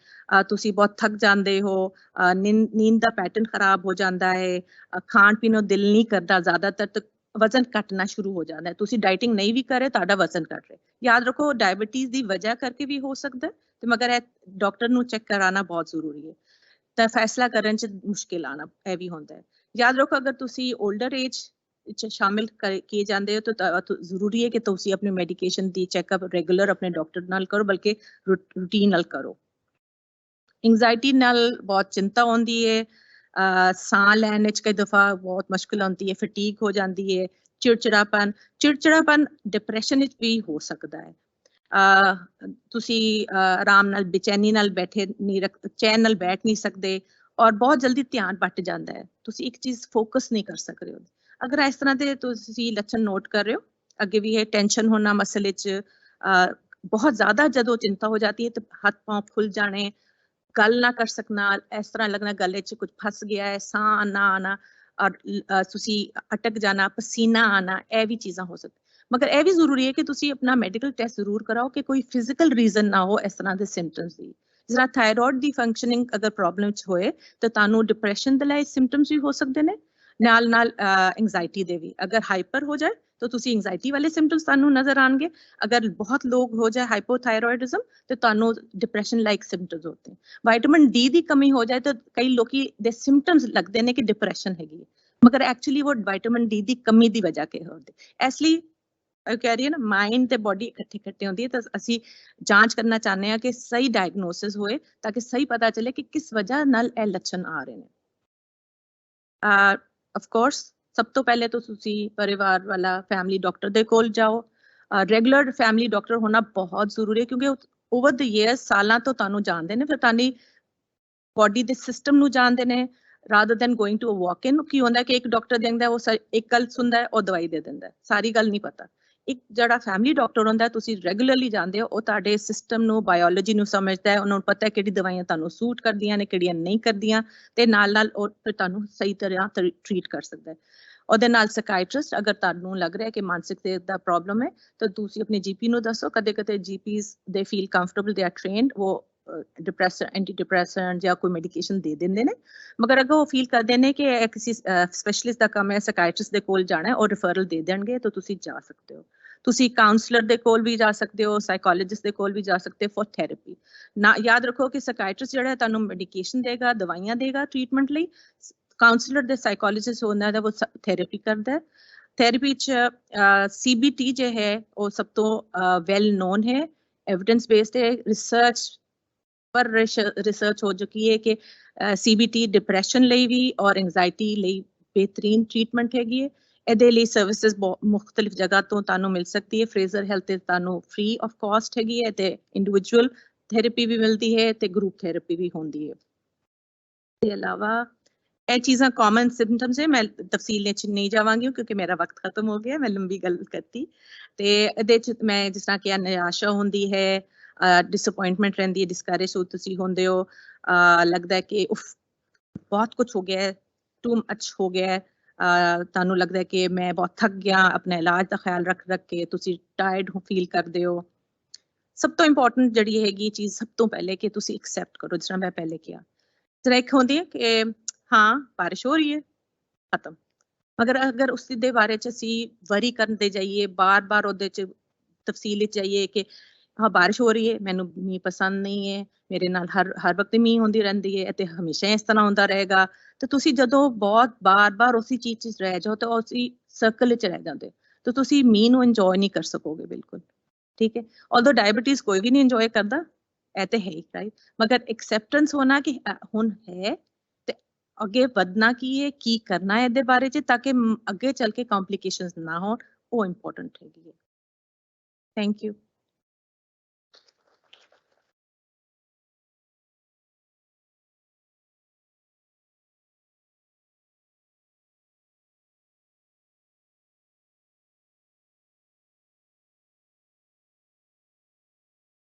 ਤੁਸੀਂ ਬਹੁਤ ਥੱਕ ਜਾਂਦੇ ਹੋ, ਨੀਂਦ ਦਾ ਪੈਟਰਨ ਖਰਾਬ ਹੋ ਜਾਂਦਾ ਹੈ, ਖਾਣ ਪੀਣ ਨੂੰ ਦਿਲ ਨਹੀਂ ਕਰਦਾ, ਜ਼ਿਆਦਾਤਰ ਵਜ਼ਨ ਘਟਣਾ ਸ਼ੁਰੂ ਹੋ ਜਾਂਦਾ ਹੈ। ਤੁਸੀਂ ਡਾਈਟਿੰਗ ਨਹੀਂ ਵੀ ਕਰ ਰਹੇ, ਤੁਹਾਡਾ ਵਜ਼ਨ ਘਟ ਰਿਹਾ। ਯਾਦ ਰੱਖੋ ਡਾਇਬੀਟੀਜ਼ ਦੀ ਵਜ੍ਹਾ ਕਰਕੇ ਵੀ ਹੋ ਸਕਦਾ, ਤੇ ਮਗਰ ਇਹ ਡਾਕਟਰ ਨੂੰ ਚੈੱਕ ਕਰਾਉਣਾ ਬਹੁਤ ਜ਼ਰੂਰੀ ਹੈ, ਤਾਂ ਫੈਸਲਾ ਕਰਨ 'ਚ ਮੁਸ਼ਕਿਲ ਆਉਣਾ ਇਹ ਵੀ ਹੁੰਦਾ ਹੈ। ਯਾਦ ਰੱਖੋ ਅਗਰ ਤੁਸੀਂ ਓਲਡਰ ਏਜ ਵਿੱਚ ਸ਼ਾਮਿਲ ਕੀਏ ਜਾਂਦੇ ਹੋ ਤਾਂ ਜ਼ਰੂਰੀ ਹੈ ਕਿ ਤੁਸੀਂ ਆਪਣੀ ਮੈਡੀਕੇਸ਼ਨ ਦੀ ਚੈੱਕਅਪ ਰੈਗੂਲਰ ਆਪਣੇ ਡਾਕਟਰ ਨਾਲ ਕਰੋ, ਬਲਕਿ ਰੂਟੀਨ ਨਾਲ ਕਰੋ। ਐਂਗਜ਼ਾਇਟੀ ਨਾਲ ਬਹੁਤ ਚਿੰਤਾ ਹੁੰਦੀ ਹੈ, ਸਾਹ ਲੈਣ ਵਿੱਚ ਕਈ ਦਫਾ ਬਹੁਤ ਮੁਸ਼ਕਿਲ ਆਉਂਦੀ ਹੈ, ਫਟੀਗ ਹੋ ਜਾਂਦੀ ਹੈ, ਚਿੜਚਿੜਾਪਨ ਡਿਪਰੈਸ਼ਨ ਵਿੱਚ ਵੀ ਹੋ ਸਕਦਾ ਹੈ। ਤੁਸੀਂ ਆਰਾਮ ਨਾਲ ਬੇਚੈਨੀ ਨਾਲ ਬੈਠੇ ਨਹੀਂ ਚੈਨ ਨਾਲ ਬੈਠ ਨਹੀਂ ਸਕਦੇ ਔਰ ਬਹੁਤ ਜਲਦੀ ਧਿਆਨ ਭੱਟ ਜਾਂਦਾ ਹੈ, ਤੁਸੀਂ ਇੱਕ ਚੀਜ਼ ਫੋਕਸ ਨਹੀਂ ਕਰ ਸਕਦੇ ਹੋ। ਅਗਰ ਇਸ ਤਰ੍ਹਾਂ ਦੇ ਤੁਸੀਂ ਲੱਛਣ ਨੋਟ ਕਰ ਰਹੇ ਹੋ, ਅੱਗੇ ਵੀ ਇਹ ਟੈਨਸ਼ਨ ਹੋਣਾ ਮਸਲੇ 'ਚ, ਬਹੁਤ ਜ਼ਿਆਦਾ ਜਦੋਂ ਚਿੰਤਾ ਹੋ ਜਾਂਦੀ ਹੈ ਤਾਂ ਹੱਥ ਪਾँव ਫੁੱਲ ਜਾਣੇ, ਗੱਲ ਨਾ ਕਰ ਸਕਣਾ, ਇਸ ਤਰ੍ਹਾਂ ਲੱਗਣਾ ਗਲੇ 'ਚ ਕੁਝ ਫਸ ਗਿਆ ਹੈ, ਸਾਹ ਨਾ ਆਣਾ ਔਰ ਤੁਸੀਂ ਅਟਕ ਜਾਣਾ, ਪਸੀਨਾ ਆਣਾ, ਇਹ ਵੀ ਚੀਜ਼ਾਂ ਹੋ ਸਕਦੀਆਂ। ਮਗਰ ਇਹ ਵੀ ਜ਼ਰੂਰੀ ਹੈ ਕਿ ਤੁਸੀਂ ਆਪਣਾ ਮੈਡੀਕਲ ਟੈਸਟ ਜ਼ਰੂਰ ਕਰਾਓ ਕਿ ਕੋਈ ਫਿਜ਼ੀਕਲ ਰੀਜ਼ਨ ਨਾ ਹੋ ਇਸ ਤਰ੍ਹਾਂ ਦੇ ਸਿੰਪਟਮਸ ਦੀ। ਜਿਸ ਤਰ੍ਹਾਂ ਥਾਇਰੋਇਡ ਦੀ ਫੰਕਸ਼ਨਿੰਗ ਅਗਰ ਪ੍ਰੋਬਲਮ 'ਚ ਹੋਏ ਤਾਂ ਤੁਹਾਨੂੰ ਡਿਪਰੈਸ਼ਨ ਦੇ ਲਈ ਸਿੰਪਟਮਸ ਵੀ ਹੋ ਸਕਦੇ ਨੇ, ਨਾਲ ਨਾਲ ਐਂਗਜ਼ਾਇਟੀ ਦੇ ਵੀ। ਅਗਰ ਹਾਈਪਰ ਹੋ ਜਾਏ ਤਾਂ ਤੁਸੀਂ ਐਂਗਜ਼ਾਇਟੀ ਵਾਲੇ ਸਿੰਪਟਮਸ ਤੁਹਾਨੂੰ ਨਜ਼ਰ ਆਣਗੇ, ਅਗਰ ਬਹੁਤ ਲੋਗ ਹੋ ਜਾਏ ਹਾਈਪੋਥਾਇਰੋਇਡਿਜ਼ਮ ਤੇ ਤੁਹਾਨੂੰ ਡਿਪਰੈਸ਼ਨ ਲਾਈਕ ਸਿੰਪਟਮਸ ਹੋਤੇ हैं। ਵਿਟਾਮਿਨ ਡੀ ਦੀ ਕਮੀ ਹੋ ਜਾਏ ਤਾਂ ਕਈ ਲੋਕੀ ਦੇ ਸਿੰਪਟਮਸ ਲੱਗਦੇ ਨੇ ਕਿ ਡਿਪਰੈਸ਼ਨ ਹੈਗੀ ਹੈ, ਮਗਰ ਐਕਚੁਅਲੀ ਉਹ ਵਿਟਾਮਿਨ ਡੀ ਦੀ ਕਮੀ ਦੀ ਵਜ੍ਹਾ ਕੇ ਹੁੰਦੇ। ਇਸ ਲਈ ਕਹਿ ਰਹੀ ਹੈ ਨਾ, ਮਾइंड ਤੇ ਬੋਡੀ ਇਕੱਠੀ ਹੁੰਦੀ ਹੈ ਤਾਂ ਅਸੀਂ ਜਾਂਚ ਕਰਨਾ ਚਾਹੁੰਦੇ ਹਾਂ ਕਿ ਸਹੀ ਡਾਇਗਨੋਸਿਸ ਹੋਏ ਤਾਂ ਕਿ ਸਹੀ ਪਤਾ ਚੱਲੇ ਕਿ ਕਿਸ ਵਜ੍ਹਾ ਨਾਲ ਇਹ ਲੱਛਣ ਆ ਰਹੇ ਨੇ। ਆਫ ਕੋਰਸ ਸਭ ਤੋਂ ਪਹਿਲੇ ਤਾਂ ਤੁਸੀਂ ਪਰਿਵਾਰ ਵਾਲਾ ਫੈਮਿਲੀ ਡਾਕਟਰ ਦੇ ਕੋਲ ਜਾਓ। ਰੈਗੂਲਰ ਫੈਮਿਲੀ ਡਾਕਟਰ ਹੋਣਾ ਬਹੁਤ ਜ਼ਰੂਰੀ ਹੈ ਕਿਉਂਕਿ ਓਵਰ ਦ ਈਅਰਸ ਸਾਲਾਂ ਤੋਂ ਤੁਹਾਨੂੰ ਜਾਣਦੇ ਨੇ, ਫਿਰ ਤੁਹਾਡੀ ਬੋਡੀ ਦੇ ਸਿਸਟਮ ਨੂੰ ਜਾਣਦੇ ਨੇ, rather than going to a walk-in। ਕੀ ਹੁੰਦਾ ਕਿ ਇੱਕ ਡਾਕਟਰ ਦੇਖਦਾ ਉਹ ਇੱਕ ਗੱਲ ਸੁਣਦਾ ਹੈ ਉਹ ਦਵਾਈ ਦੇ ਦਿੰਦਾ, ਸਾਰੀ ਗੱਲ ਨਹੀਂ ਪਤਾ। ਇੱਕ ਜਿਹੜਾ ਫੈਮਿਲੀ ਡਾਕਟਰ ਹੁੰਦਾ ਤੁਸੀਂ ਰੈਗੂਲਰਲੀ ਜਾਂਦੇ ਹੋ, ਉਹ ਤੁਹਾਡੇ ਸਿਸਟਮ ਨੂੰ, ਬਾਇਓਲੋਜੀ ਨੂੰ ਸਮਝਦਾ ਹੈ, ਉਹਨਾਂ ਨੂੰ ਪਤਾ ਹੈ ਕਿਹੜੀ ਦਵਾਈਆਂ ਤੁਹਾਨੂੰ ਸੂਟ ਕਰਦੀਆਂ ਨੇ, ਕਿਹੜੀਆਂ ਨਹੀਂ ਕਰਦੀਆਂ, ਤੇ ਨਾਲ ਨਾਲ ਉਹ ਫਿਰ ਤੁਹਾਨੂੰ ਸਹੀ ਤਰ੍ਹਾਂ ਟਰੀਟ ਕਰ ਸਕਦਾ ਹੈ। ਉਹਦੇ ਨਾਲ ਸਾਈਕਾਇਟਰਿਸਟ, ਅਗਰ ਤੁਹਾਨੂੰ ਲੱਗ ਰਿਹਾ ਕਿ ਮਾਨਸਿਕ ਸਿਹਤ ਦਾ ਪ੍ਰੋਬਲਮ ਹੈ ਤਾਂ ਤੁਸੀਂ ਆਪਣੇ ਜੀਪੀ ਨੂੰ ਦੱਸੋ। ਕਦੇ ਕਦੇ ਜੀਪੀਜ਼ ਦੇ feel comfortable, they are trained, ਉਹ ਡਿਪਰੈਸ਼ਨ, ਐਂਟੀ ਡਿਪਰੈਸੈਂਟ ਜਾਂ ਕੋਈ ਮੈਡੀਕੇਸ਼ਨ ਦੇ ਦਿੰਦੇ ਨੇ। ਮਗਰ ਅਗਰ ਉਹ ਫੀਲ ਕਰਦੇ ਨੇ ਕਿ ਕਿਸੇ ਸਪੈਸ਼ਲਿਸਟ ਦਾ ਕੰਮ ਹੈ, ਸਾਈਕਾਇਟਰਿਸਟ ਦੇ ਕੋਲ ਜਾਣਾ, ਉਹ ਰਿਫਰਲ ਦੇ ਦੇਣਗੇ ਤਾਂ ਤੁਸੀਂ ਜਾ ਸਕਦੇ ਹੋ। ਤੁਸੀਂ ਕਾਉਂਸਲਰ ਦੇ ਕੋਲ ਵੀ ਜਾ ਸਕਦੇ ਹੋ, ਸਾਈਕੋਲੋਜਿਸਟ ਦੇ ਕੋਲ ਵੀ ਜਾ ਸਕਦੇ ਹੋ ਫॉर ਥੈਰੇਪੀ। ਨਾ ਯਾਦ ਰੱਖੋ ਕਿ ਸਾਈਕਾਇਟਰਿਸਟ ਜਿਹੜਾ ਤੁਹਾਨੂੰ ਮੈਡੀਕੇਸ਼ਨ ਦੇਗਾ, ਦਵਾਈਆਂ ਦੇਗਾ ਟ੍ਰੀਟਮੈਂਟ ਲਈ। ਕਾਉਂਸਲਰ ਦੇ ਸਾਈਕੋਲੋਜਿਸਟ ਹੁੰਦਾ ਹੈ, ਉਹ ਥੈਰੇਪੀ ਕਰਦਾ ਹੈ। ਥੈਰੇਪੀ 'ਚ CBT ਜੋ ਹੈ ਉਹ ਸਭ ਤੋਂ ਵੈਲ ਨੋਨ ਹੈ, ਐਵੀਡੈਂਸ ਬੇਸਡ ਹੈ, ਪਰ ਰਿਸਰਚ ਹੋ ਚੁੱਕੀ ਹੈ ਕਿ CBT ਡਿਪਰੈਸ਼ਨ ਲਈ ਵੀ ਔਰ ਐਂਗਜ਼ਾਇਟੀ ਲਈ ਬਿਹਤਰੀਨ ਟ੍ਰੀਟਮੈਂਟ ਹੈਗੀ ਹੈ। ਇਹਦੇ ਲਈ ਸਰਵਿਸਿਜ਼ ਮੁxtਲਿਫ ਜਗ੍ਹਾ ਤੋਂ ਤੁਹਾਨੂੰ ਮਿਲ ਸਕਦੀ ਹੈ। ਫਰੇਜ਼ਰ ਹੈਲਥ ਤੇ ਤੁਹਾਨੂੰ ਫ੍ਰੀ ਆਫ ਕਾਸਟ ਹੈਗੀ ਹੈ ਤੇ ਇੰਡੀਵਿਜੂਅਲ ਥੈਰੇਪੀ ਵੀ ਮਿਲਦੀ ਹੈ ਤੇ ਗਰੁੱਪ ਥੈਰੇਪੀ ਵੀ ਹੁੰਦੀ ਹੈ। ਤੇ ਇਲਾਵਾ ਇਹ ਚੀਜ਼ਾਂ ਕਾਮਨ ਸਿੰਪਟਮਸ ਹੈ, ਮੈਂ ਤਫਸੀਲ ਵਿੱਚ ਨਹੀਂ ਜਾਵਾਂਗੀ ਕਿਉਂਕਿ ਮੇਰਾ ਵਕਤ ਖਤਮ ਹੋ ਗਿਆ, ਮੈਂ ਲੰਬੀ ਗੱਲ ਕਰਤੀ। ਤੇ ਇਹਦੇ 'ਚ ਮੈਂ ਜਿਸ ਤਰ੍ਹਾਂ ਕਿ ਨਿਰਾਸ਼ਾ ਹੁੰਦੀ ਹੈ, ਡਿਸਅਪੁਆਇੰਟਮੈਂਟ ਰਹਿੰਦੀ ਹੈ, ਡਿਸਕਰੇਜ ਤੁਸੀਂ ਹੁੰਦੇ ਹੋ, ਲੱਗਦਾ ਕਿ ਉਫ ਬਹੁਤ ਕੁਝ ਹੋ ਗਿਆ ਹੈ, ਟੂ ਮੱਚ ਹੋ ਗਿਆ ਹੈ, ਤੁਹਾਨੂੰ ਲੱਗਦਾ ਕਿ ਮੈਂ ਬਹੁਤ ਥੱਕ ਗਿਆ, ਆਪਣੇ ਇਲਾਜ ਦਾ ਖਿਆਲ ਰੱਖ ਕੇ ਤੁਸੀਂ ਟਾਇਰਡ ਫੀਲ ਕਰਦੇ ਹੋ। ਸਭ ਤੋਂ ਇੰਪੋਰਟੈਂਟ ਜਿਹੜੀ ਹੈਗੀ ਚੀਜ਼ ਸਭ ਤੋਂ ਪਹਿਲੇ ਕਿ ਤੁਸੀਂ ਐਕਸੈਪਟ ਕਰੋ, ਜਿਸ ਤਰ੍ਹਾਂ ਮੈਂ ਪਹਿਲੇ ਕਿਹਾ। ਤਰ੍ਹਾਂ ਇੱਕ ਹੁੰਦੀ ਹੈ ਕਿ ਹਾਂ ਬਾਰਿਸ਼ ਹੋ ਰਹੀ ਹੈ, ਖਤਮ। ਮਗਰ ਅਗਰ ਉਸ ਦੇ ਬਾਰੇ 'ਚ ਅਸੀਂ ਵਰੀ ਕਰਨ ਤੇ ਜਾਈਏ, ਬਾਰ-ਬਾਰ ਉਹਦੇ 'ਚ ਤਫਸੀਲ ਵਿੱਚ ਜਾਈਏ ਕਿ ਹਾਂ ਬਾਰਿਸ਼ ਹੋ ਰਹੀ ਹੈ, ਮੈਨੂੰ ਮੀਂਹ ਪਸੰਦ ਨਹੀਂ ਹੈ, ਮੇਰੇ ਨਾਲ ਹਰ ਵਕਤ ਮੀਂਹ ਹੁੰਦੀ ਰਹਿੰਦੀ ਹੈ ਅਤੇ ਹਮੇਸ਼ਾ ਇਸ ਤਰ੍ਹਾਂ ਹੁੰਦਾ ਰਹੇਗਾ, ਤੇ ਤੁਸੀਂ ਜਦੋਂ ਬਹੁਤ ਬਾਰ-ਬਾਰ ਉਸੇ ਚੀਜ਼ 'ਚ ਰਹਿ ਜਾਓ ਤਾਂ ਉਸੇ ਸਰਕਲ ਵਿੱਚ ਰਹਿ ਜਾਂਦੇ, ਤਾਂ ਤੁਸੀਂ ਮੀਂਹ ਨੂੰ ਇੰਜੋਏ ਨਹੀਂ ਕਰ ਸਕੋਗੇ ਬਿਲਕੁਲ। ਠੀਕ ਹੈ, ਆਲਦੋ ਡਾਇਬੀਟੀਜ਼ ਕੋਈ ਵੀ ਨਹੀਂ ਇੰਜੋਏ ਕਰਦਾ, ਇਹ ਤੇ ਹੈ ਹੀ, ਰਾਈਟ। ਮਗਰ ਐਕਸੈਪਟੈਂਸ ਹੋਣਾ ਕਿ ਹੁਣ ਹੈ ਤੇ ਅੱਗੇ ਵਧਣਾ ਕੀ ਹੈ, ਕੀ ਕਰਨਾ ਹੈ ਇਹਦੇ ਬਾਰੇ 'ਚ, ਤਾਂ ਕਿ ਅੱਗੇ ਚੱਲ ਕੇ ਕੰਪਲਿਕੇਸ਼ਨਸ ਨਾ ਹੋਣ, ਉਹ ਇੰਪੋਰਟੈਂਟ ਹੈਗੀ ਹੈ। Thank you.